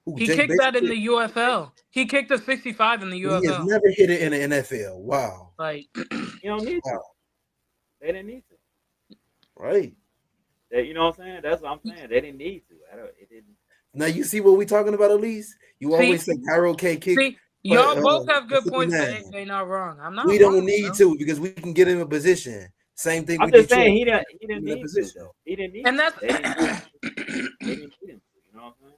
Who, He Jake kicked Bates? that in the UFL. He kicked a 65 in the He has UFL. never hit it in the NFL. Wow. Like You don't need to. Wow. They didn't need to. Right. You know what I'm saying? That's what I'm saying. They didn't need to. It didn't. Now you see what we talking about, Elise? You see, always say Cairo can't kick. see, y'all both have for good points, but 59. they not wrong. I'm not We wrong. don't need Bro. to because we can get him a position. Same thing I'm with just Detroit. saying he didn't in a need to position. though. He didn't need And to. that's They didn't need him. They didn't need him to. You know what I'm saying?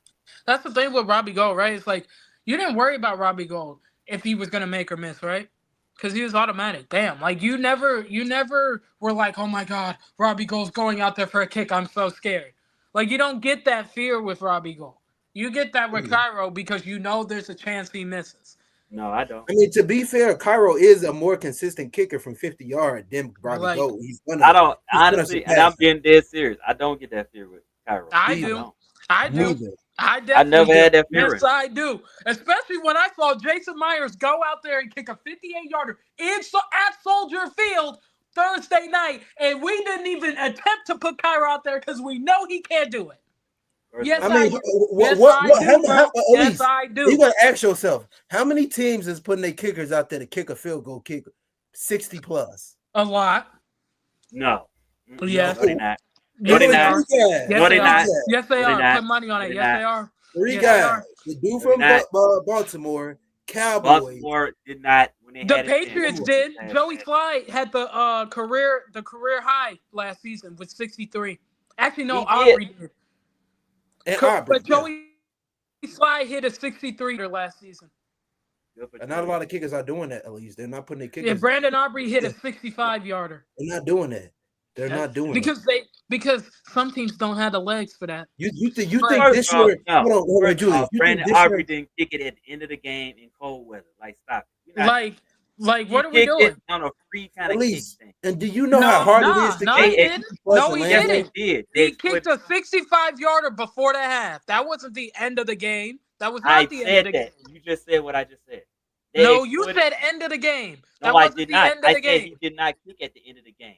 that's the thing with Robbie Gold, right? It's like you didn't worry about Robbie Gold if he was gonna make or miss, right? Because he was automatic. Damn, like you never were like, oh my god, Robbie Gold's going out there for a kick. I'm so scared. Like you don't get that fear with Robbie Gold. You get that with Cairo because you know there's a chance he misses. No, I don't. I mean, to be fair, Cairo is a more consistent kicker from 50 yards than Robbie Like Gold. I don't He's gonna honestly, and surpass I'm being dead serious. I don't get that fear with Cairo. I him. do. don't. I do. Neither. I I definitely never do. had that fear. Yes, I do. Especially when I saw Jason Myers go out there and kick a 58-yarder at Soldier Field Thursday night, and we didn't even attempt to put Kyra out there because we know he can't do it. Yes, I I mean, do. what, Yes, I do, bro. Yes, Elise, I you do. gotta ask yourself, how many teams is putting their kickers out there to kick a field goal kick 60 plus? A lot. No. Yes. No, they not. Yes, they they not. are. Yes, Yes, they are. not. Yes, they No, they are. not. Put money on No, it. they Yes, not. they are. Three Yes, they guys. are. The dude No, from they not. Baltimore, Cowboys. Baltimore did not when they The had a chance. Patriots Come on. did. Last Joey year. Slye had the career high last season with 63. Actually, no, He Aubrey did. And Aubrey, But Joey Slye hit a 63 last season. And not a lot of kickers are doing that, at least. They're not putting their kickers. Yeah, Brandon Aubrey hit a 65-yarder. They're not doing that. They're not doing because some teams don't have the legs for that. You think First this of all, year? no. Hold on, First of Julius. all, You think Brandon this Aubrey year? didn't kick it at the end of the game in cold weather. Like, stop it. You're not- Like he what are we kicked doing? it on a free kind At of kick least. thing. And do you know how hard it is to No, kick he didn't. 50 plus No, and he land Yes, didn't. they did. He kicked a 65-yarder before the half. That wasn't the end of the game. That was not the end of the game. You just said what I just said. No, you said end of the game. No, That I wasn't did the not. end of I the said game. he did not kick at the end of the game.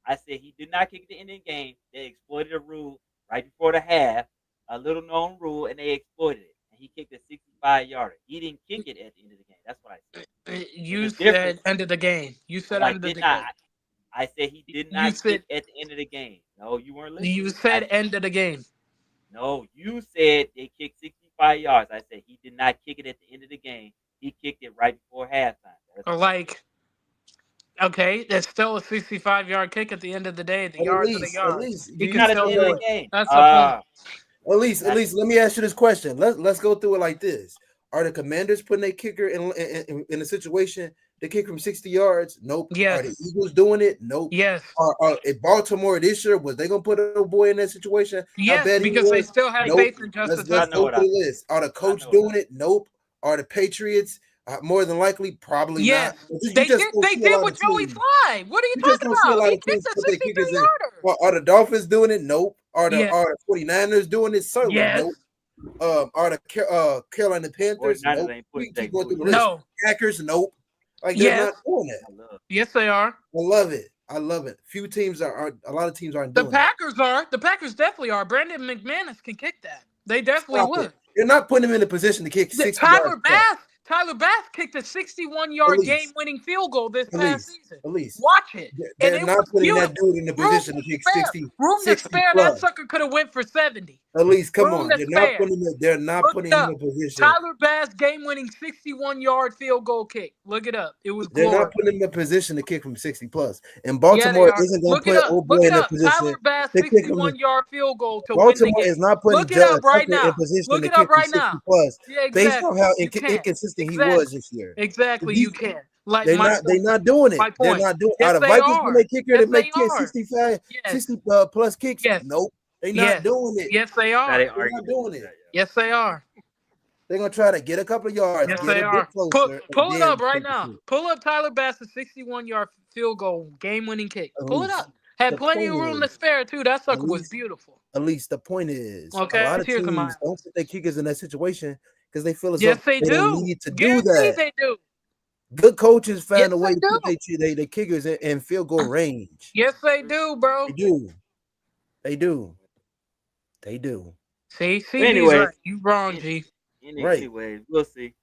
I said he did not kick at the end of the game. They exploited a rule right before the half, a little known rule, and they exploited it. And he kicked a 65-yarder. He didn't kick it at the end of the game. That's what I said. You said end of the game. You said No, I end of the did game. not. I said he did not said- kick at the end of the game. No, you weren't listening. You said end of the game. No, you said they kicked 65 yards. I said he did not kick it at the end of the game. He kicked it right before halftime. Or like, okay, that's still a 65-yard kick at the end of the day. The yards are the At yards. least, He you can Not at still the end do of the it. game. That's the point. At least, let me ask you this question. Let's go through it like this. Are the Commanders putting a kicker in a situation to kick from 60 yards? Nope. Yes. Are the Eagles doing it? Nope. Yes. Are in Baltimore this year, was they gonna put a boy in that situation? Yes, bad he because they was? still had Nope. faith in Justin Let's Tucker. go through the list. Are the coach doing it? Nope. Are the Patriots more than likely? Probably Yes. not. You They just did. don't They see a did lot with of Joey teams. Slye. What are you You just talking don't see a about? lot He of teams kicked a put their kickers in. 63-yarder. Are the Dolphins doing it? Nope. Are the Yes. 49ers doing it? Certainly Yes. nope. Are the Carolina Panthers? 49ers Nope. ain't We putting keep Jake going through the Booty. list. No. Packers? Nope. Like they're Yes. not doing that. I love Yes, they are. I love it. I love it. Few teams are a lot of teams aren't The doing that. Packers are. The Packers definitely are. Brandon McManus can kick that. They definitely Stop would. it. You're not putting him in a position to kick 60 yards. Tyler Bass kicked a 61-yard Elise. game-winning field goal this past season. Elise. Watch it. They're And it not was putting beautiful. that dude in a position to kick 60 Room to spare. plus. That sucker could have went for 70. At least, come Room on. that's They're not fair. putting him. They're not Look putting it him up. in a position. Tyler Bass game-winning 61-yard field goal kick. Look it up. It was They're not glorious. putting him in a position to kick from 60 plus. And Yeah, they Baltimore are. isn't going to Look it put up. old Look boy it in a up. position Tyler Bass to kick him. 61-yard field goal to win the Baltimore game. is not putting Look it up right Tucker in now. position Look to it up kick from right 60 now. plus, Yeah, based on exactly. how You can. inconsistent he Exactly. was this year. Exactly. You can. Like They're not doing it. my They're point. not doing Yes, out of they Vikings when are. they kicker Yes, that they make kick are. 65, Yes. 60 plus kicks. Yes. Nope. They're Yes. not doing it. Yes, they That's how they are. They're argue not doing against it. that, yo. Yes, they are. They're gonna try to get a couple of yards, Yes, get they a are. bit closer, and Pull it then up right take the now. kick. Pull up Tyler Bass's 61-yard field goal, game-winning kick. At Pull it least up. Had the plenty point of room is, to spare too. That at sucker was least beautiful. at least the point is, a Okay, lot of tears in my teams don't eyes. put their kickers in that situation because they feel as though Yes, they they don't do. need to do Guaranteed that. they do. Good coaches Yes, find a way they to do. put their kickers in field goal range. Yes, they do, bro. They do. They do. They do. See, But CB's anyways, right. You wrong, in, G. Right. anyways, we'll see.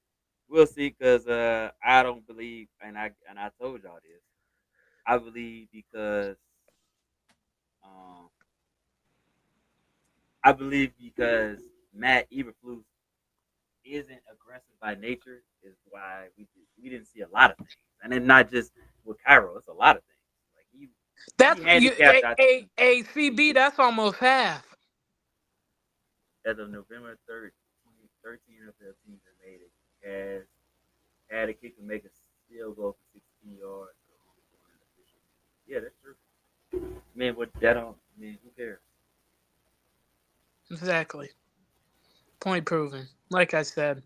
We'll see, because I don't believe, and I told y'all this. I believe because um, Matt Eberflus isn't aggressive by nature is why we didn't see a lot of things, and then not just with Cairo. It's a lot of things. Like That's he you. handicapped our team A CB. That's almost half. as of November 3rd, 2013 NFL teams that made it. Had a kicker make a field goal for 16 yards. Yeah, that's true. Man, what that on? Man, who cares? Exactly. Point proven. Like I said,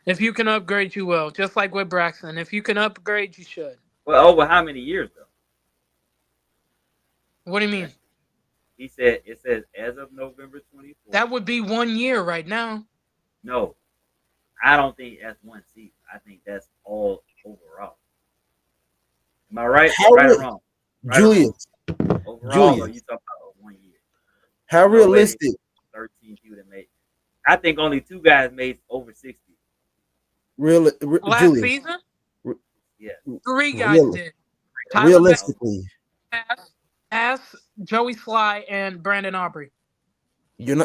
if you can upgrade, you will. Just like with Braxton. If you can upgrade, you should. Well, over how many years though? What do you mean? He said it says as of November 24th. That would be 1 year right now. No, I don't think that's one season. I think that's all overall. Am I right? How Right or real, wrong? Right Julius? or wrong? Overall, or Julius, you talking about 1 year? how No way. realistic? 13 people that made. I think only 2 guys made over 60. Last Julius, season, Yeah. 3 guys real, did. Tyler realistically, Bass, Joey Sly, and Brandon Aubrey. you're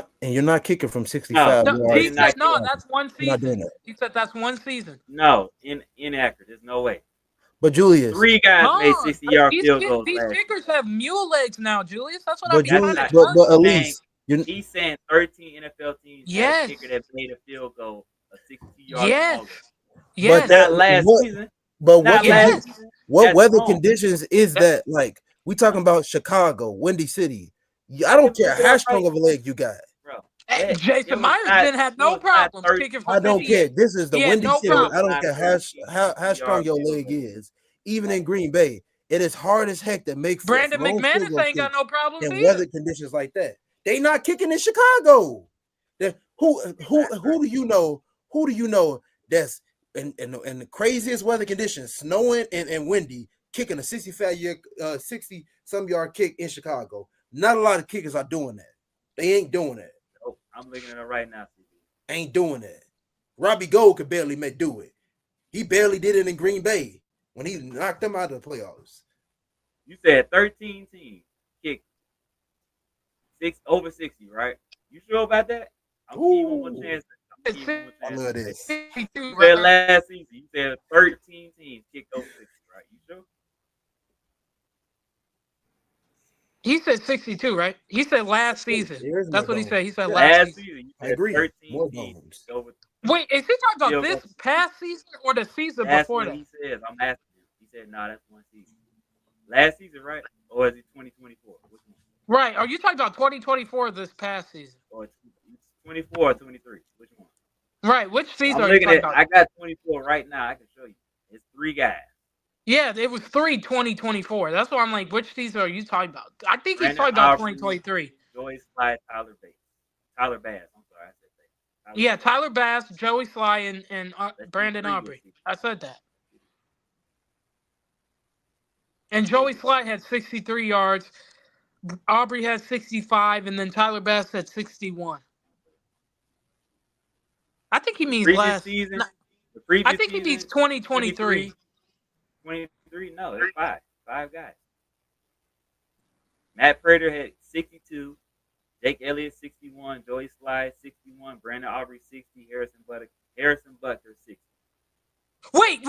not kicking from 65 No, No, yards. he said no. That's one You're not doing season. that. He said that's one season. No, inaccurate. There's no way. But Julius, 3 guys made No, 60-yard field goals these last year. kickers have mule legs now, Julius. That's what but I'm trying Julius, to but tell you. Elise, He's saying 13 NFL teams had a Yes. kicker that made a field goal of 60 yards or Yes. longer. Yes. but that Not last what? season. But Not what? last Yes. season. What That's weather wrong. conditions is that? Like we talking about Chicago, Windy City. I don't care how strong of a leg you got. Bro, Jason Myers didn't have no problems kicking from I don't 58. care. This is the He had Windy no City. problem. I don't care how strong your leg is. Even in Green Bay, it is hard as heck to make Brandon long field McManus goal ain't got kicks no problems in either. weather conditions like that. They not kicking in Chicago. Who do you know? Who do you know that's in the craziest weather conditions, snowing and windy, kicking a 60 some yard kick in Chicago? Not a lot of kickers are doing that. They ain't doing that. Nope, I'm looking at it right now. Ain't doing that. Robbie Gold could barely do it. He barely did it in Green Bay when he knocked them out of the playoffs. You said 13 teams kicked over 60, right? You sure about that? I'm giving you one more chance. I love this. You said last season. You said 13 teams kicked over 60, right? You sure? He said 62, right? He said last season. That's what he said. He said Last season. You I said agree. 13 More teams domes. kicked over. Wait, is he talking about Field this past season or the season That's before what that? he says. I'm asking you. He said, "No, that's one season. Last season, right? Or is it 2024? Which one? Right. Are you talking about 2024 this past season? Or it's 24 or 23? Which one? Right. Which season I'm are you looking talking at. about? I got 24 right now. I can show you. It's 3 guys. Yeah, it was 2024. That's why I'm like, which season are you talking about? I think he's Brandon talking about Aubrey, 2023. Joey Sly, Tyler Bass. Tyler Bass. I'm sorry, I said Bass. Yeah, Tyler Bass, Joey Sly, and Let's Brandon see Aubrey. previously. I said that. And Joey Sly had 63 yards. Aubrey had 65, and then Tyler Bass had 61. I think he means Previous last season. no, The previous I think he season, means 2023. 23. No, there's 5. 5 guys. Matt Prater had 62. Jake Elliott 61, Joey Slye 61, Brandon Aubrey 60, Harrison Butker 60. Wait.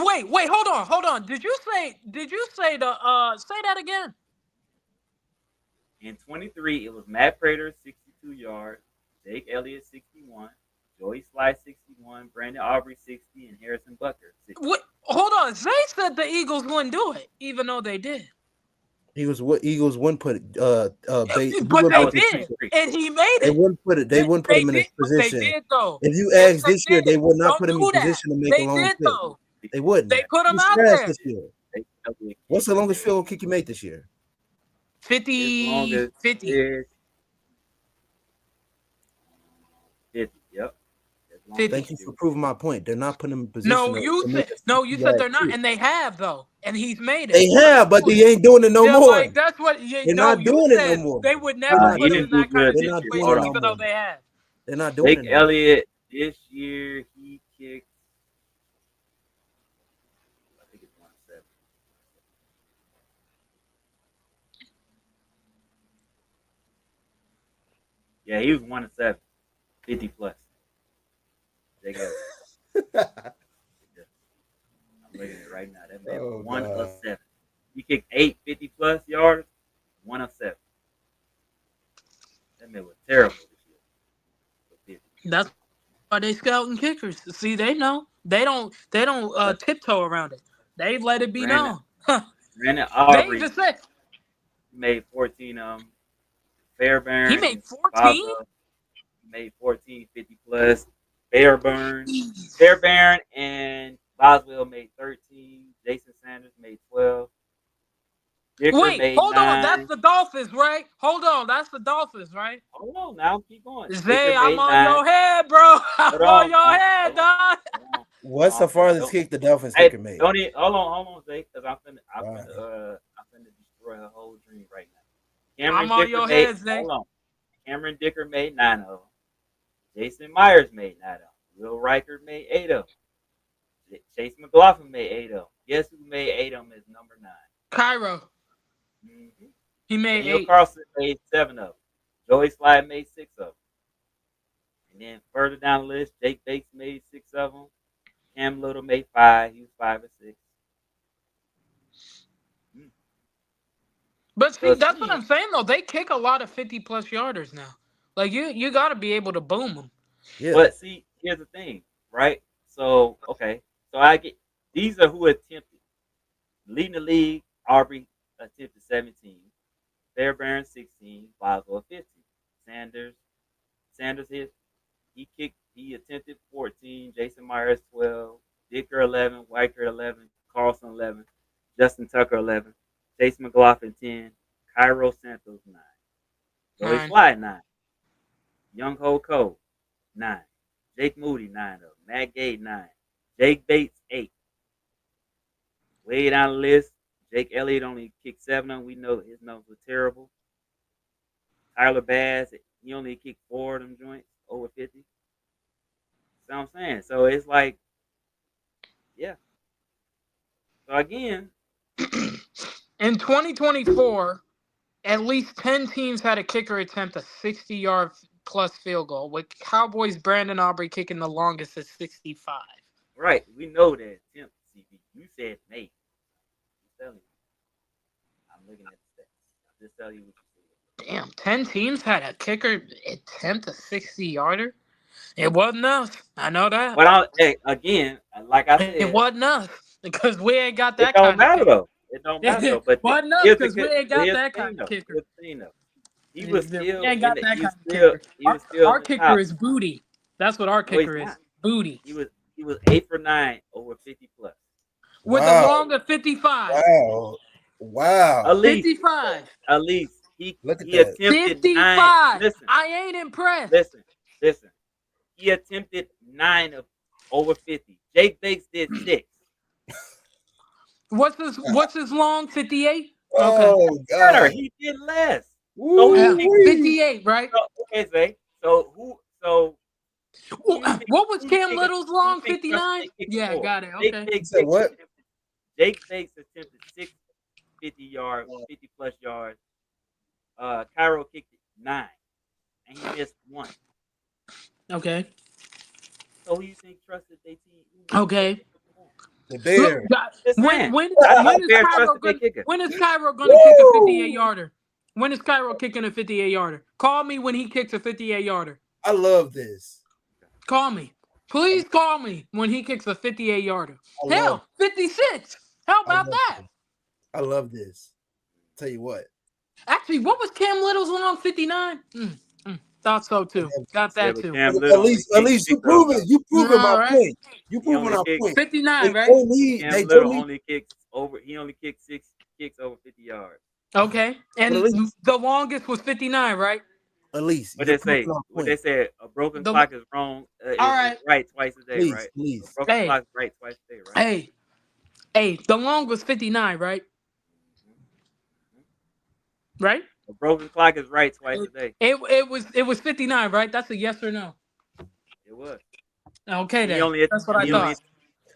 Hold on. Did you say the say that again? In 23, it was Matt Prater 62 yards, Jake Elliott 61, Joey Slye 61, Brandon Aubrey 60, and Harrison Butker 60. Wait, hold on. Zay said the Eagles wouldn't do it, even though they did. Eagles wouldn't put it. But That they was did, 23. and he made They it. wouldn't put it. They wouldn't put They him in did. his They position. did though. If you Yes, ask they this year, they did. would not Don't put him in do that. position to make a They long did field. though. They wouldn't. They put He him was out trash there. this year. Jake Elliott What's the kicked longest field goal kick you made this year? as 50. long as 50. is 50. Yep. As long 50. as Thank you it for was proving my point. They're not putting him in position No, to you make said a 60-yard they're not, kick. and they have though, and he's made it. They have, but they ain't doing it no Yeah, more. like that's what you They're no. not You doing it no said more. they would never he put him didn't in do that kind of good They're this not year. doing Hold it situation, no on. even though more. they have. They're not doing Jake it no more. Elliott this year he kicked. I think it's 107. Yeah, he was 107, 50 plus. Jake Elliott. Yeah, I'm looking at it right now. That man was Oh one of God. seven. He kicked 8 50 plus yards, 1 of 7. That man was terrible this year. For 50. That's why they scouting kickers. See, they know they don't But tiptoe around it. They let it be Brandon known. Brandon They even Aubrey said made 14 of them. he Fairbairn made and 14. Boswell made 14 50 plus. Fairbairn and Boswell made 13. Jason Sanders made 12. Dicker Wait, made hold on. That's 9. the Dolphins, right? Hold on, that's the Dolphins, right? Hold on now, keep going. Dicker Zay, I'm made on 9. your head, bro. Hold I'm on on your now. head, Hold on. dog. What's the Because farthest don't. kick the Dolphins Hey, kicker made? don't even, hold on, Zay, because All right. I'm finna destroy her whole dream right now. I'm on your head, Zay. Hold on. Cameron Dicker made 9 of them. Jason Myers made 9 of them. Will Riker made 8 of them. Chase McLaughlin made 8 of them. Guess who made 8 of them is number 9? Cairo, Mm-hmm. he made Daniel 8. Carlson made 7 of them. Joey Slide made 6 of them. And then further down the list, Jake Bates made 6 of them. Cam Little made 5. He was 5 or 6. Mm. But So see, it's that's what seems, I'm saying though. They kick a lot of 50 plus yarders now. Like you got to be able to boom them. Yeah. but see, here's the thing, right? So, okay. So I get, these are who attempted. Leading the league, Aubrey attempted 17. Fairbairn 16. Boswell 15. Sanders. Sanders hit. He attempted 14. Jason Myers 12. Dicker 11. Weicker 11. Carlson 11. Justin Tucker 11. Chase McLaughlin 10. Cairo Santos 9. Joey 9. Sly 9. Young Ho Cole 9. Jake Moody 9 of them. Matt Gay 9. Jake Bates 8. Way down the list, Jake Elliott only kicked 7 of them. We know his numbers were terrible. Tyler Bass, he only kicked 4 of them joints over 50. That's what I'm saying. So it's like, yeah. So again, In 2024, at least 10 teams had a kicker attempt a 60-yard plus field goal, with Cowboys Brandon Aubrey kicking the longest at 65. right, we know that attempt, CB. You said made. I'm telling you. I'm looking at the stats. I'm just telling you what you said. Damn, 10 teams had a kicker attempt a 60-yarder? It wasn't us. I know that. But again, like I It said, wasn't us because we ain't got it that don't kind of matter kicker. though. It don't matter though. It But wasn't us here's the because we good. ain't But got that kind of kicker. here's the thing though. He We was still ain't in got the. that He was kind of still. kicker. He was still in Our the kicker top. is booty. That's what our No, he's kicker is. not. Booty. He was 8 for 9 over 50 plus. With a Wow. long of 55. Wow. At Wow. least, 55. at least Look at he that. attempted 9. 55. Listen, I ain't impressed. listen. He attempted 9 of over 50. Jake Bates did 6. What's his long? 58? Okay. Oh Better, God. he did less. So who Woo kicked? wee. 58, right? So, okay, Zay. So who? So What was who you Cam think? Little's Who you long? think Carson 59? Wentz kicked Yeah, more? got it. Okay. You said what? Jake Bates attempted 6 50 yard, 50 plus yards. Cairo kicked it 9, and he missed one. Okay. So who you think trusted their team? Okay. The Look, Bears. Just saying. when I when think is Bears Cairo trusted their going? kicker. When is Cairo going to kick a Woo! 58 yarder? When is Cairo kicking a 58 yarder? Call me when he kicks a 58 yarder. I love this. Call me. Please call me when he kicks a 58 yarder. I love. Hell, 56. How I about love that? this. I love this. Tell you what. Actually, what was Cam Little's long 59? Thought so I too. love Got this. Yeah, that but too. Cam At Little only least, at kicked least you 6 of them prove it. though. You proving my All right. point. You He proving only our kicked point. 59, They right? told me. Cam They told Little me. only kicks over. He only kicked 6 kicks over 50 yards. Okay. But And the longest was 59, right? at least What you're they proving say? our What they point. said? A broken The clock is wrong. All Is right. right twice a day, Please, right? A please. broken Hey, clock is right twice a day, right? hey, hey, the long was 59, right? Mhm. Right? A broken clock is right twice It, a day. it was 59, right? That's a yes or no. It was. Okay And he then. only That's what and I he thought. only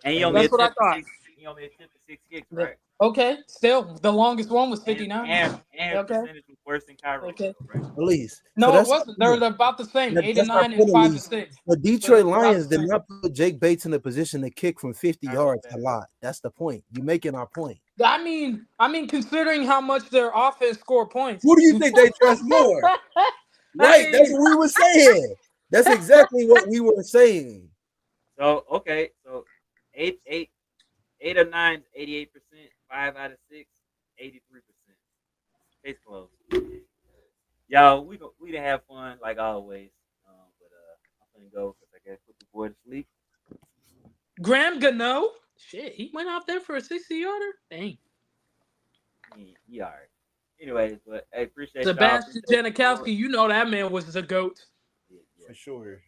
and he At only That's least. what I attempted thought. six. He only attempted 6 kicks, The- right? Okay, still the longest one was And 59. and and his Okay. percentage was worse than Cairo's, Okay. though, right? At least. So No, it that's our wasn't. They're point. about the same. 8 and That's our 9 and point. At 5 and least 6. the They're Detroit about Lions the did same. not put Jake Bates in a position to kick from 50 Cairo's yards a better. lot. That's the point. You're making our point. I mean, considering how much their offense score points. Who do you think they trust more? I Right. That's mean, what we were saying. That's exactly what we were saying. So okay, so eight eight 8 or 9, 88%. 5 out of 6, 83%. Case closed. Y'all, we didn't have fun like always. But I'm gonna go because I gotta put the boy to sleep. Graham Gano, shit, he went out there for a 60 yarder. Dang. He all right. Anyways, but hey, appreciate y'all. Sebastian Appreciate the support. Janikowski, you know that man was the GOAT. Yeah, yeah. For sure.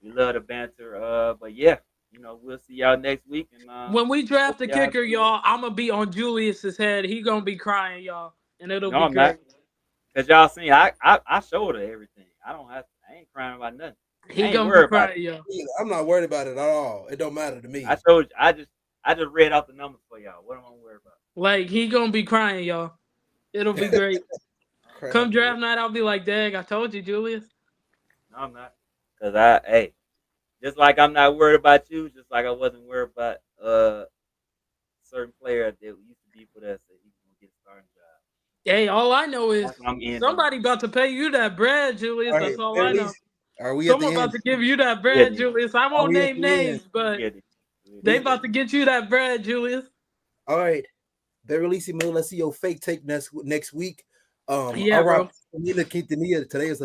We love the banter. But yeah, we'll see y'all next week, and When we draft hope the y'all have a kicker, good one. y'all, I'm gonna be on Julius's head. He gonna be crying, y'all, and it'll No, be I'm not, great. cause y'all seen I showed her everything. I ain't crying about nothing. I He ain't gonna be worried about it. crying, y'all. I'm not worried about it at all. It don't matter to I me. showed you. I just read out the numbers for y'all. What am I worried about? Like he gonna be crying, y'all. It'll be great. Crap. Come draft night, I'll be like, "Dang, I told you, Julius." No, I'm not. Cause hey, just like I'm not worried about you, just like I wasn't worried about certain player that used to be with us that he's gonna get a starting job. Hey, all I know is That's what I'm ending on. somebody about to pay you that bread, Julius. All right. That's all At I know. least are we at the Someone end? about to give you that Yeah, bread, dude. Julius. I Are won't we at name the end? names, but Yeah, dude. they about to get you that bread, Julius. All right. They're releasing me. Let's see your fake tape next week. I Yeah, rock bro. Nina Quintanilla. Today is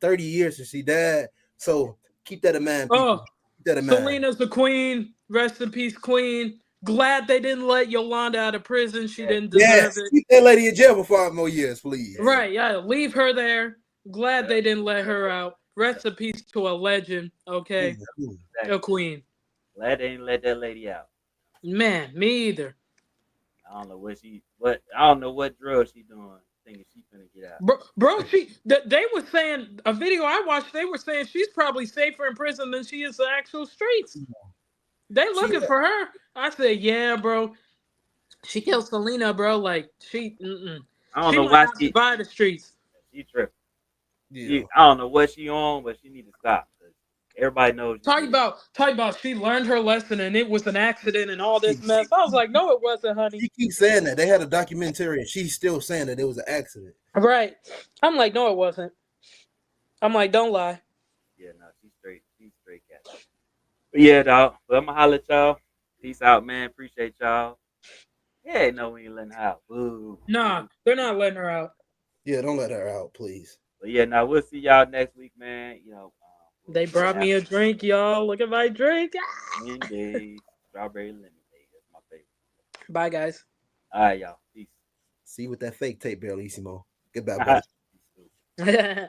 30 years since she died. So keep that in mind, people. Oh, Keep that in mind. Selena's the queen. Rest in peace, queen. Glad they didn't let Yolanda out of prison. She Yeah, didn't deserve Yes, it. keep that lady in jail for 5 more years, yeah, please. Right, yeah. Leave her there. Glad yeah, they didn't let yeah, her out. Rest in peace to a legend, okay? Ooh. A exactly. queen. Glad they didn't let that lady out. Man, me either. I don't know I don't know what drug she doing, thinking she finna get out. Bro, they were saying a video I watched. They were saying she's probably safer in prison than she is the actual streets. They She looking for her. I said, yeah, bro. She killed Selena, bro. Like I don't she know might why not survive the streets. she tripping. yeah. I don't know what she on, but she need to stop. 'Cause everybody knows you did it. Talk about she learned her lesson and it was an accident and all She, this mess. I was like, no, it wasn't, honey. she keeps saying that. They had a documentary and she's still saying that it was an accident. Right. I'm like, no, it wasn't. I'm like, don't lie. Yeah, no, she's straight. She's straight cat. But yeah, dog. But I'ma holler at y'all. Peace out, man. Appreciate y'all. Yeah, no, we ain't letting her out. Boo. Nah, they're not letting her out. Yeah, don't let her out, please. But yeah, now we'll see y'all next week, man. They We'll brought have me a drink, y'all. Look at my drink. Mondays, strawberry lemonade. That's my favorite. Bye, guys. All right, y'all. Peace. See you with that fake tape, Barrelissimo. Goodbye, brother. Peace.